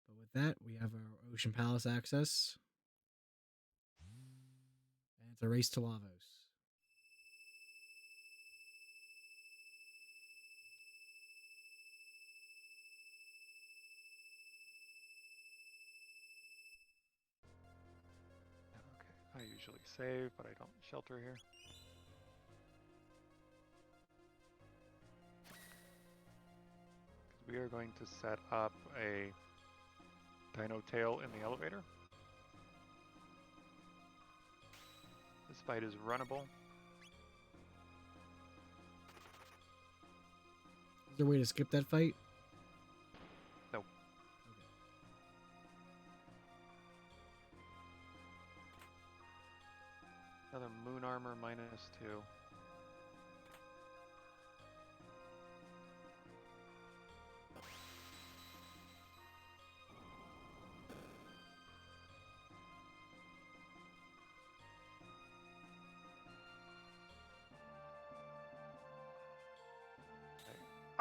But with that, we have our Ocean Palace access. And it's a race to Lavos. Okay, I usually save, but I don't shelter here. We are going to set up a Dino Tail in the elevator. This fight is runnable. Is there a way to skip that fight? Nope. Okay. Another moon armor -2.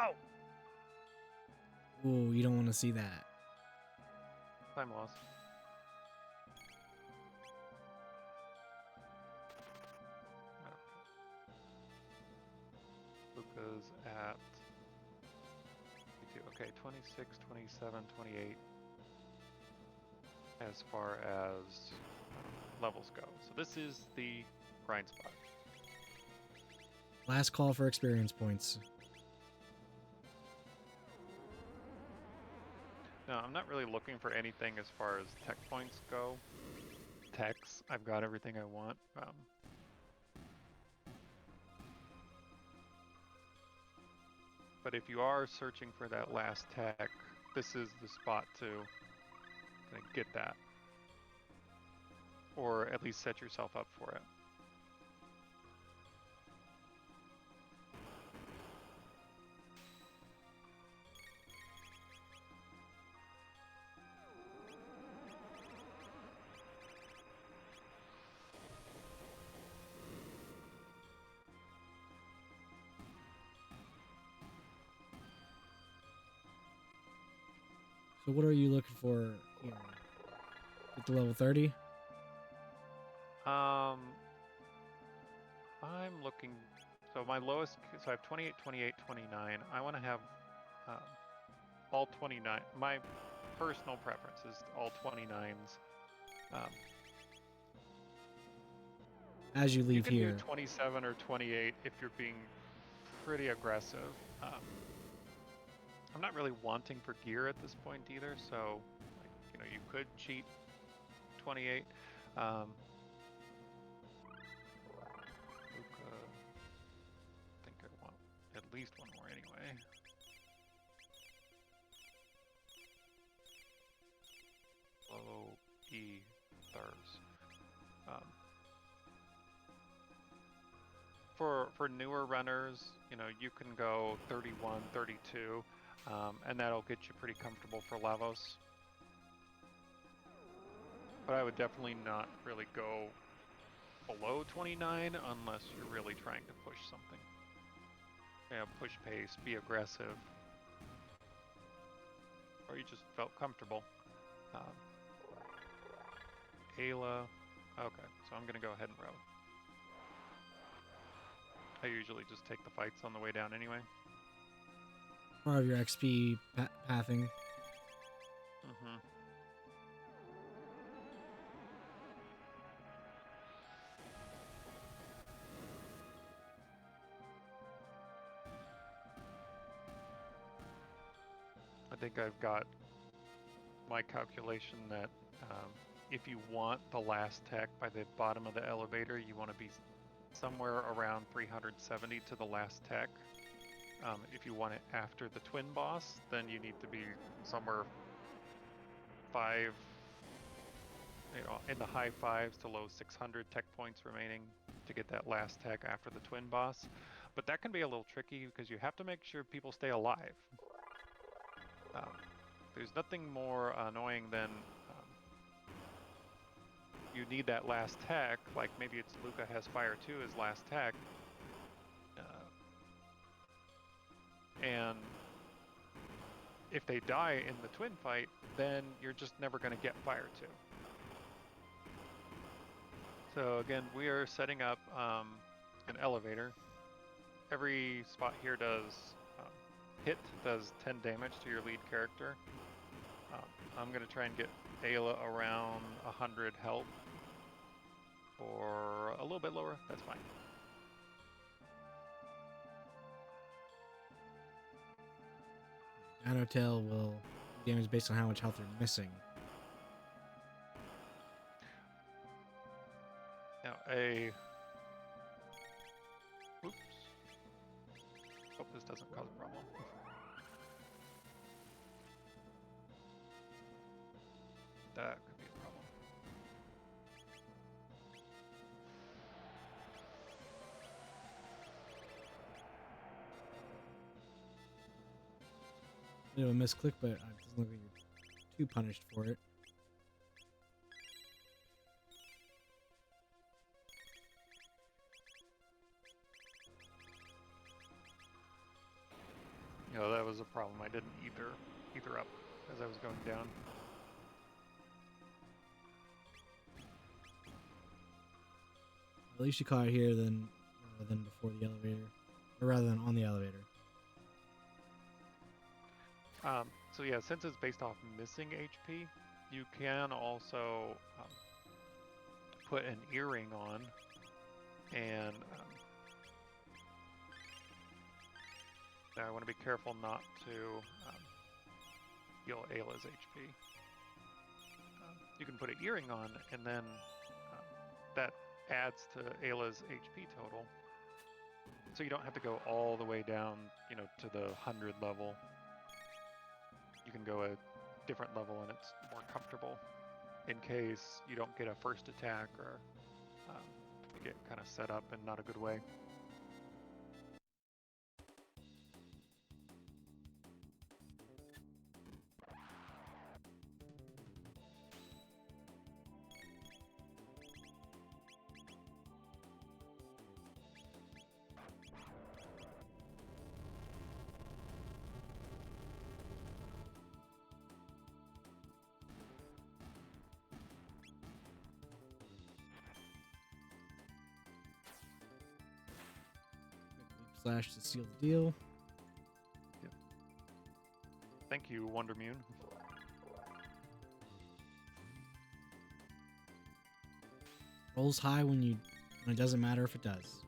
Oh! Oh, you don't want to see that. Time loss. Luca's at 52. Okay, 26, 27, 28 as far as levels go. So this is the grind spot. Last call for experience points. No, I'm not really looking for anything as far as tech points go. Techs, I've got everything I want. But if you are searching for that last tech, this is the spot to get that. Or at least set yourself up for it. So what are you looking for here? Get to level 30? Um, I'm looking. So my lowest. So I have 28, 28, 29. I want to have um, all 29. My personal preference is all 29s. Um, As you you leave can do here. 27 or 28 if you're being pretty aggressive. I'm not really wanting for gear at this point either, so like, you could cheat 28. Luca, I think I want at least one more anyway. Low ethers. For newer runners, you can go 31, 32, and that'll get you pretty comfortable for Lavos. But I would definitely not really go below 29 unless you're really trying to push something. Push pace, be aggressive, or you just felt comfortable. Ayla, okay, so I'm gonna go ahead and row. I usually just take the fights on the way down anyway. Part of your XP pathing. Mm-hmm. I think I've got my calculation that if you want the last tech by the bottom of the elevator, you want to be somewhere around 370 to the last tech. If you want it after the twin boss, then you need to be somewhere in the high 5s to low 600 tech points remaining to get that last tech after the twin boss. But that can be a little tricky because you have to make sure people stay alive. There's nothing more annoying than you need that last tech, like maybe it's Luca has fire 2 as last tech, and if they die in the twin fight, then you're just never going to get fire 2. So again, we are setting up an elevator. Every spot here does 10 damage to your lead character. I'm going to try and get Ayla around 100 health, or a little bit lower, that's fine. Nanotail will do damage based on how much health you're missing. Now oops. Hope this doesn't cause a problem. That could be a problem. Bit of a misclick, but it doesn't look like you're too punished for it. That was a problem. I didn't ether up as I was going down. At least you caught it here rather than before the elevator, or rather than on the elevator. So yeah, since it's based off missing HP, you can also put an earring on, and I want to be careful not to heal Ayla's HP. You can put an earring on, and then that adds to Ayla's HP total, so you don't have to go all the way down, to the 100 level. You can go a different level and it's more comfortable in case you don't get a first attack or you get kind of set up in not a good way. slash to seal the deal. Yep. Thank you, Wondermune. Rolls high when it doesn't matter if it does.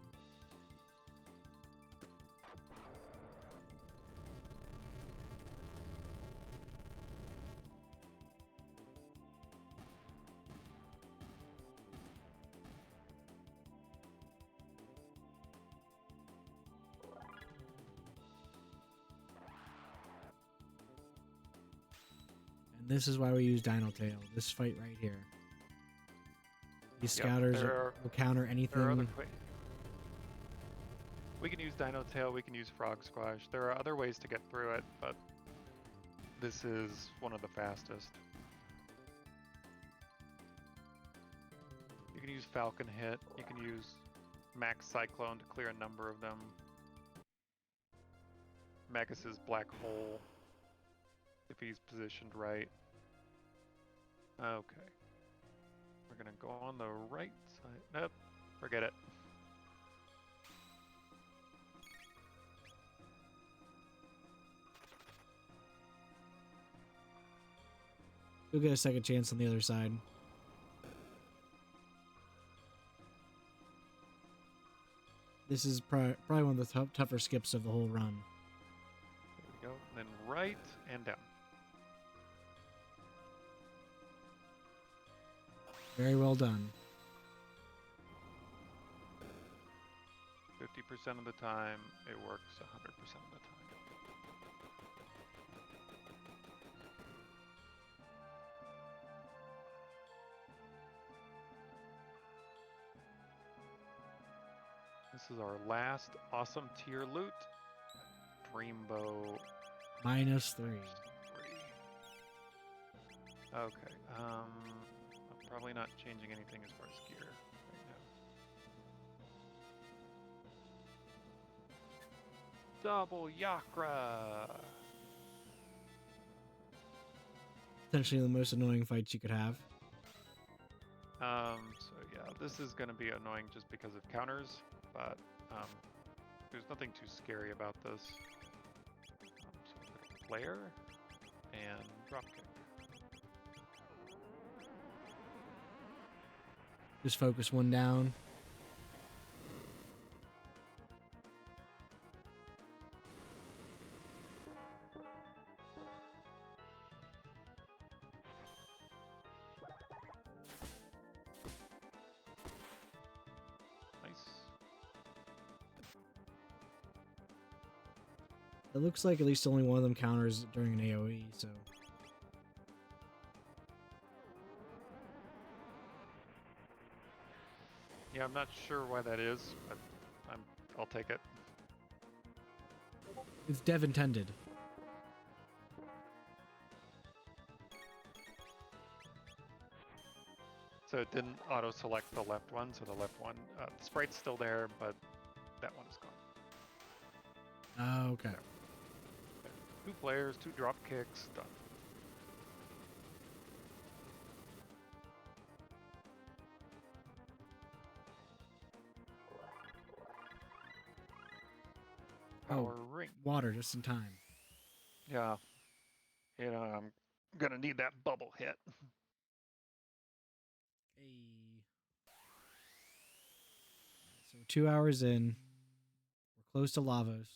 And this is why we use Dino Tail. This fight right here. These scouters will counter anything. We can use Dino Tail, we can use Frog Squash. There are other ways to get through it, but this is one of the fastest. You can use Falcon Hit, you can use Max Cyclone to clear a number of them. Magus's Black Hole, if he's positioned right. Okay. We're gonna go on the right side. Nope, forget it. You'll get a second chance on the other side. This is probably one of the tougher skips of the whole run. There we go. And then right and down. Very well done. 50% of the time, it works 100% of the time. This is our last awesome tier loot. Dreambow -3. Okay, I'm probably not changing anything as far as gear right now. Double Yakra! Potentially the most annoying fights you could have. So yeah, this is going to be annoying just because of counters, but there's nothing too scary about this. So Flare and Dropkick. Just focus one down. It looks like at least only one of them counters during an AoE, so... Yeah, I'm not sure why that is, but I'll take it. It's dev intended. So it didn't auto-select the left one, so the left one, the sprite's still there, but that one is gone. Okay. 2 players, 2 drop kicks, done. Power ring. Water just in time. Yeah. You know, I'm gonna need that bubble hit. So 2 hours in. We're close to Lavos.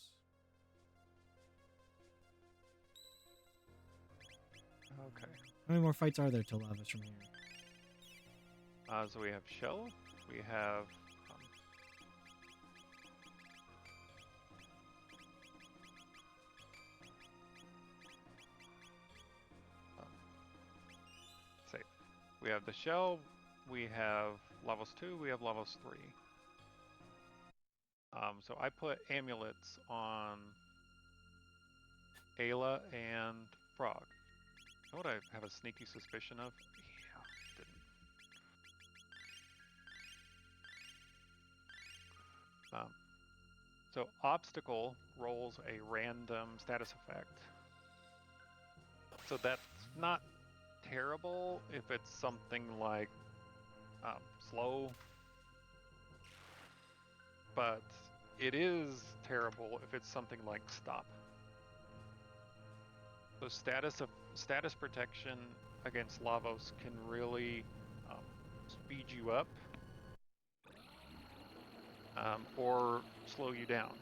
Okay. How many more fights are there to Lavos from here? So we have Shell. We have... we have the Shell, we have Lavos 2, we have Lavos 3. So I put amulets on Ayla and Frog. You know what I have a sneaky suspicion of? Yeah, didn't. So Obstacle rolls a random status effect. So that's not terrible if it's something like slow, but It is terrible if it's something like stop. So status protection against Lavos can really speed you up or slow you down.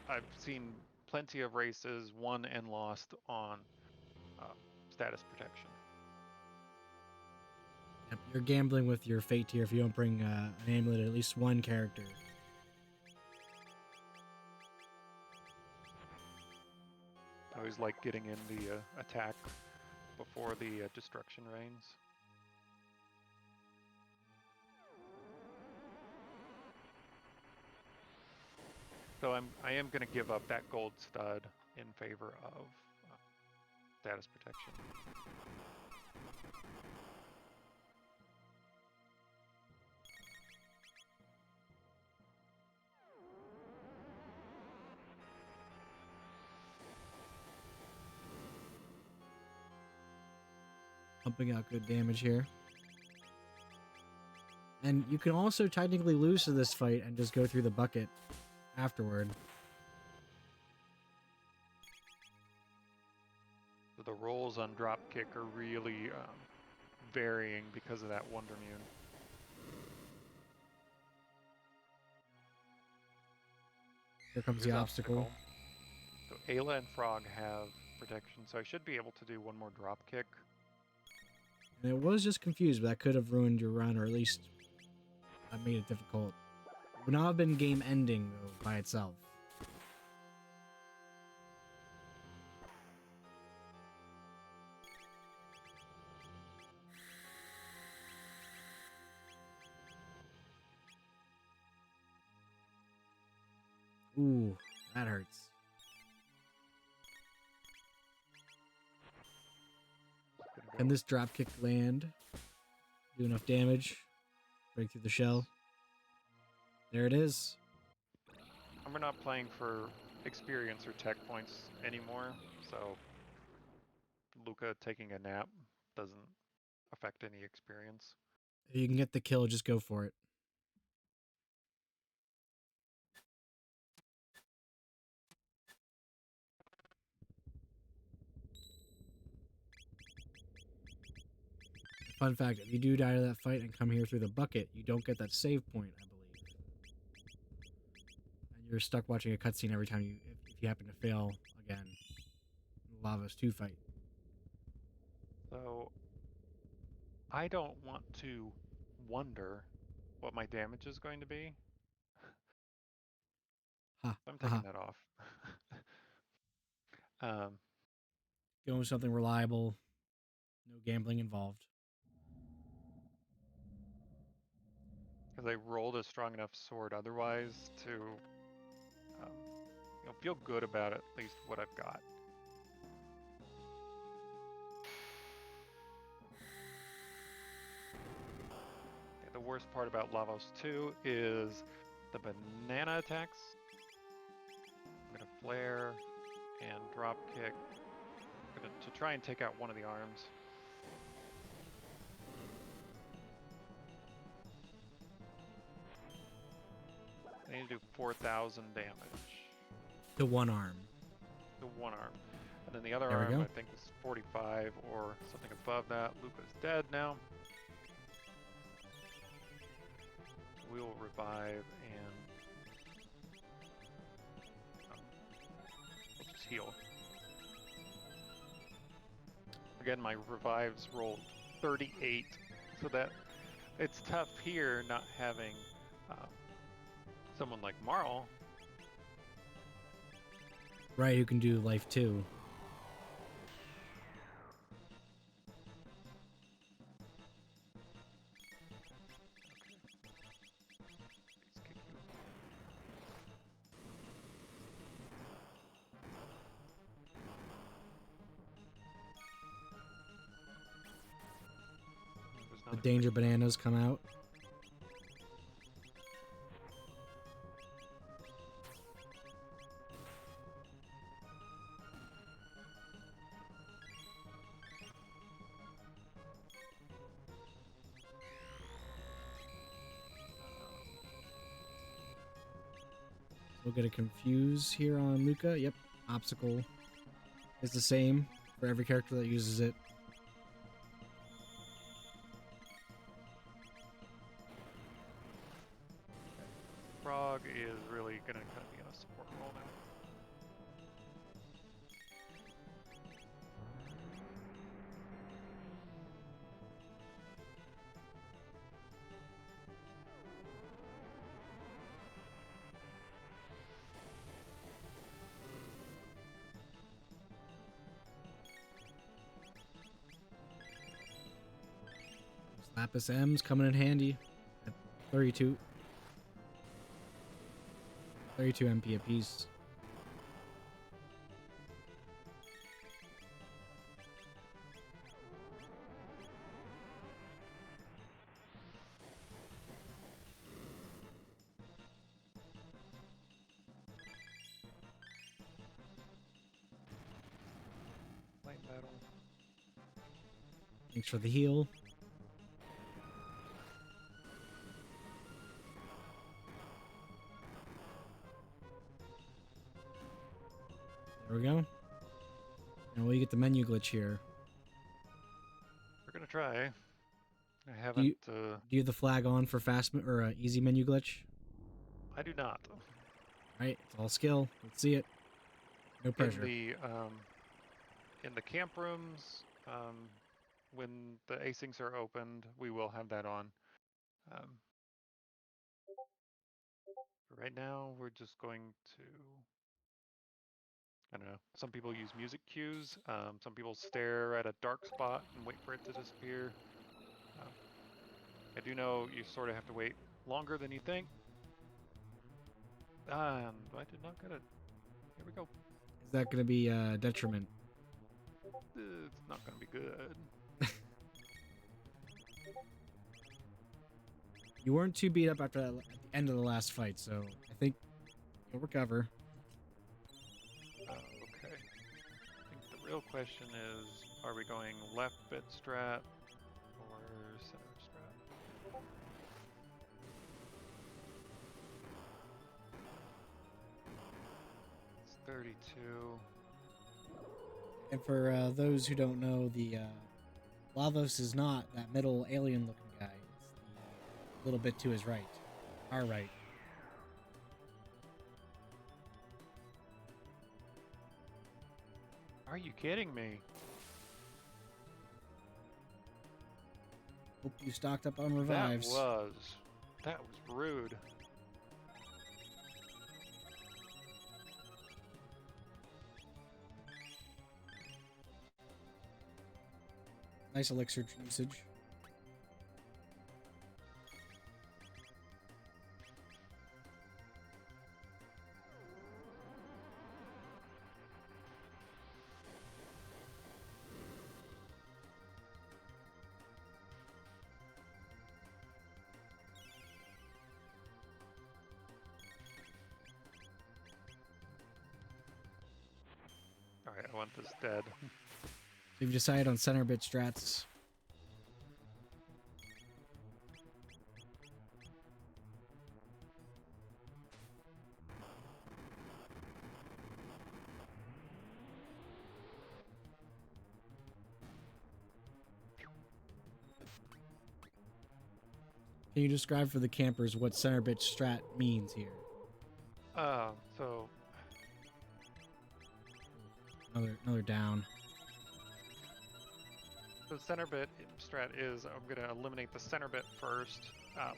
I've seen plenty of races won and lost on status protection. Yep, you're gambling with your fate here if you don't bring an amulet at least one character. I always like getting in the attack before the destruction rains. So I am going to give up that gold stud in favor of status protection. Pumping out good damage here. And you can also technically lose to this fight and just go through the bucket afterward. So the rolls on dropkick are really varying because of that Wonder Mune. Here comes the obstacle. So Ayla and Frog have protection, so I should be able to do one more dropkick. And it was just confused, but that could have ruined your run, or at least made it difficult. It would not have been game ending though by itself. Ooh, that hurts. Can this dropkick land? Do enough damage? Break through the shell? There it is. We're not playing for experience or tech points anymore, so Luca taking a nap doesn't affect any experience. If you can get the kill, just go for it. Fun fact, if you do die to that fight and come here through the bucket, you don't get that save point, I believe. And you're stuck watching a cutscene every time if you happen to fail again. Lavos 2 fight. So I don't want to wonder what my damage is going to be. Ha, I'm taking that off. Going with something reliable. No gambling involved. Because I rolled a strong enough sword otherwise to feel good about at least what I've got. Okay, the worst part about Lavos 2 is the banana attacks. I'm going to flare and drop kick to try and take out one of the arms. I need to do 4,000 damage. To one arm. To one arm. And then the other There we arm, go. I think, is 45 or something above that. Luca's dead now. We will revive and we'll just heal. Again, my revives rolled 38, so that it's tough here not having someone like Marl. Right, who can do life 2. The danger bananas come out. We'll get a confuse here on Luca. Yep, obstacle is the same for every character that uses it. Frog is really gonna kind of be on a support role now. Lapis M's coming in handy at 32 MP apiece. Light metal. Thanks for the heal. There we go. Now we get the menu glitch here. We're gonna try. I haven't. Do you have the flag on for fast or easy menu glitch? I do not. Right, it's all skill. Let's see it. No pressure. In the camp rooms, when the asyncs are opened, we will have that on. For right now, we're just going to. I don't know. Some people use music cues. Some people stare at a dark spot and wait for it to disappear. I do know you sort of have to wait longer than you think. I did not get it. Here we go. Is that going to be a detriment? It's not going to be good. You weren't too beat up at the end of the last fight, so I think you'll recover. Okay. I think the real question is, are we going left bit strat or center strat? It's 32. And for those who don't know, the Lavos is not that middle alien-looking guy. It's the little bit to his right. Our right. Are you kidding me? Hope you stocked up on revives. That was rude. Nice elixir usage. Alright, I want this dead. We've decided on center bit strats. Can you describe for the campers what center bit strat means here? So Another down. the center bit strat is I'm going to eliminate the center bit first,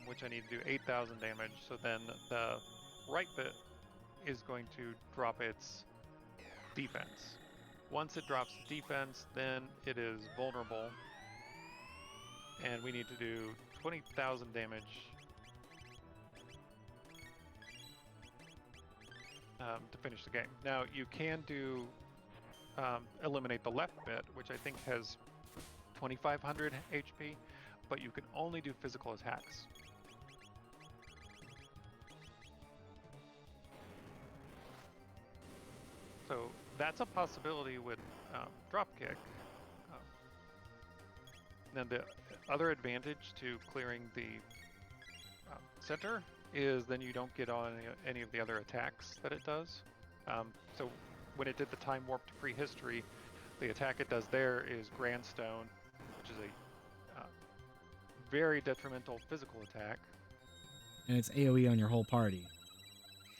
which I need to do 8,000 damage. So then the right bit is going to drop its defense. Once it drops the defense, then it is vulnerable. And we need to do 20,000 damage to finish the game. Now, you can do eliminate the left bit, which I think has 2,500 HP, but you can only do physical attacks. So that's a possibility with dropkick. Then the other advantage to clearing the center is then you don't get on any of the other attacks that it does. So when it did the time warp to prehistory, the attack it does there is Grandstone, which is a very detrimental physical attack. And it's AoE on your whole party.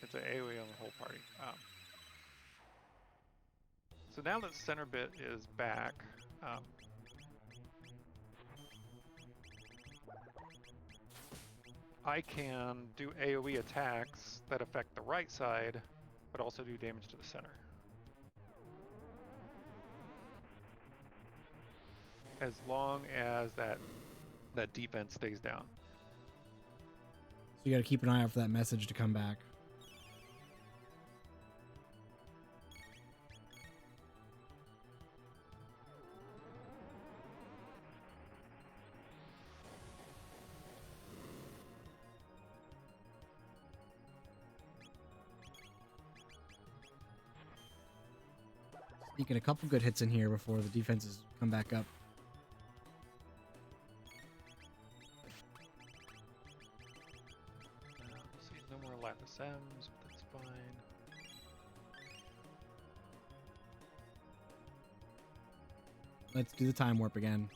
It's an AoE on the whole party. So now that center bit is back, I can do AoE attacks that affect the right side, but also do damage to the center. As long as that defense stays down. So you got to keep an eye out for that message to come back. Sneaking a couple good hits in here before the defenses come back up. See, no more Lapis M's, but that's fine. Let's do the time warp again.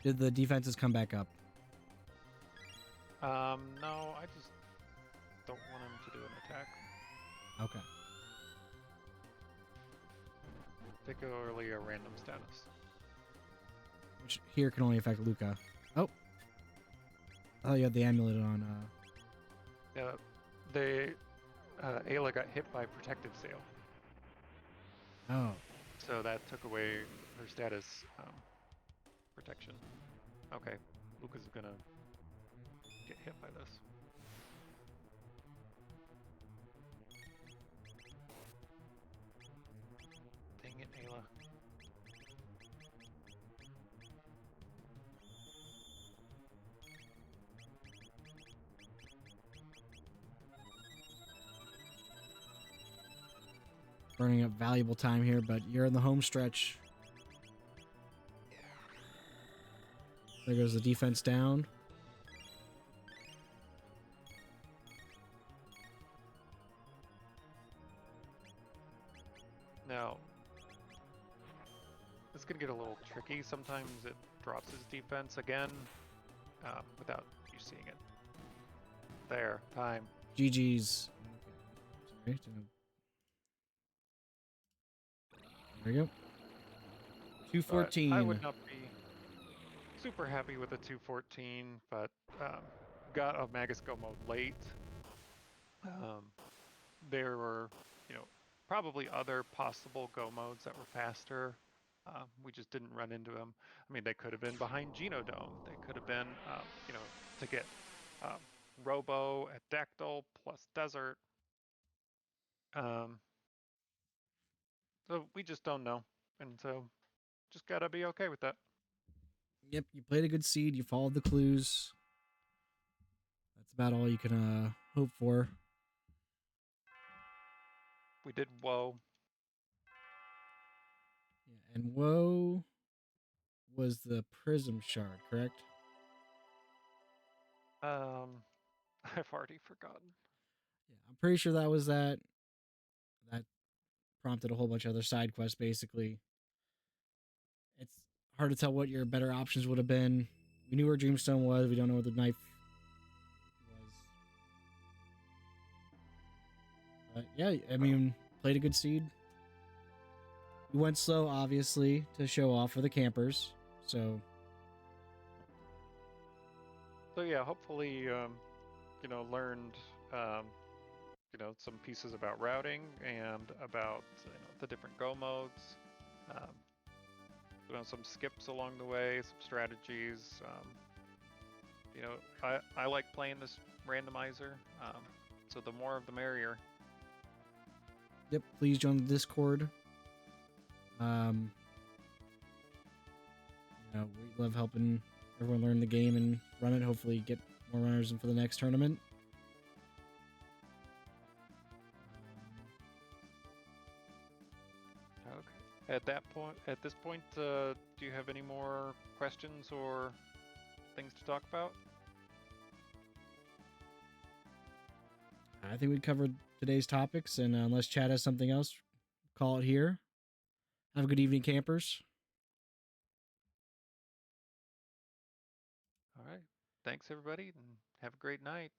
Did the defenses come back up? No, I just don't want him to do an attack. Okay. Particularly a random status. Which here can only affect Luca. Oh. Oh, you had the amulet on. Yeah, Ayla got hit by Protective Sail. Oh. So that took away her status protection. Okay, Luca's gonna get hit by this. Dang it, Ayla. Burning up valuable time here, but you're in the home stretch. There goes the defense down. Now, it's going to get a little tricky. Sometimes it drops his defense again without you seeing it. There, time. GG's. Okay. Sorry. There we go. 214. I would not be super happy with the 214, but got a Magus Go mode late. There were, probably other possible Go modes that were faster. We just didn't run into them. I mean, they could have been behind Genodome. They could have been, to get Robo at Dactyl plus Desert. So we just don't know. And so just gotta be okay with that. Yep, you played a good seed. You followed the clues. That's about all you can hope for. We did Woe. Yeah, and Woe was the Prism Shard, correct? I've already forgotten. Yeah, I'm pretty sure that was that. That prompted a whole bunch of other side quests, basically. It's hard to tell what your better options would have been. We knew where Dreamstone was. We don't know where the knife was. Yeah, I mean, played a good seed. We went slow, obviously, to show off for the campers. So yeah, hopefully, learned, some pieces about routing and about the different Go modes. Some skips along the way, some strategies. I like playing this randomizer, so the more of the merrier. Yep, please join the Discord. We love helping everyone learn the game and run it. Hopefully get more runners in for the next tournament. Okay. At this point, do you have any more questions or things to talk about? I think we covered today's topics, and unless Chad has something else, call it here. Have a good evening, campers. All right. Thanks, everybody, and have a great night.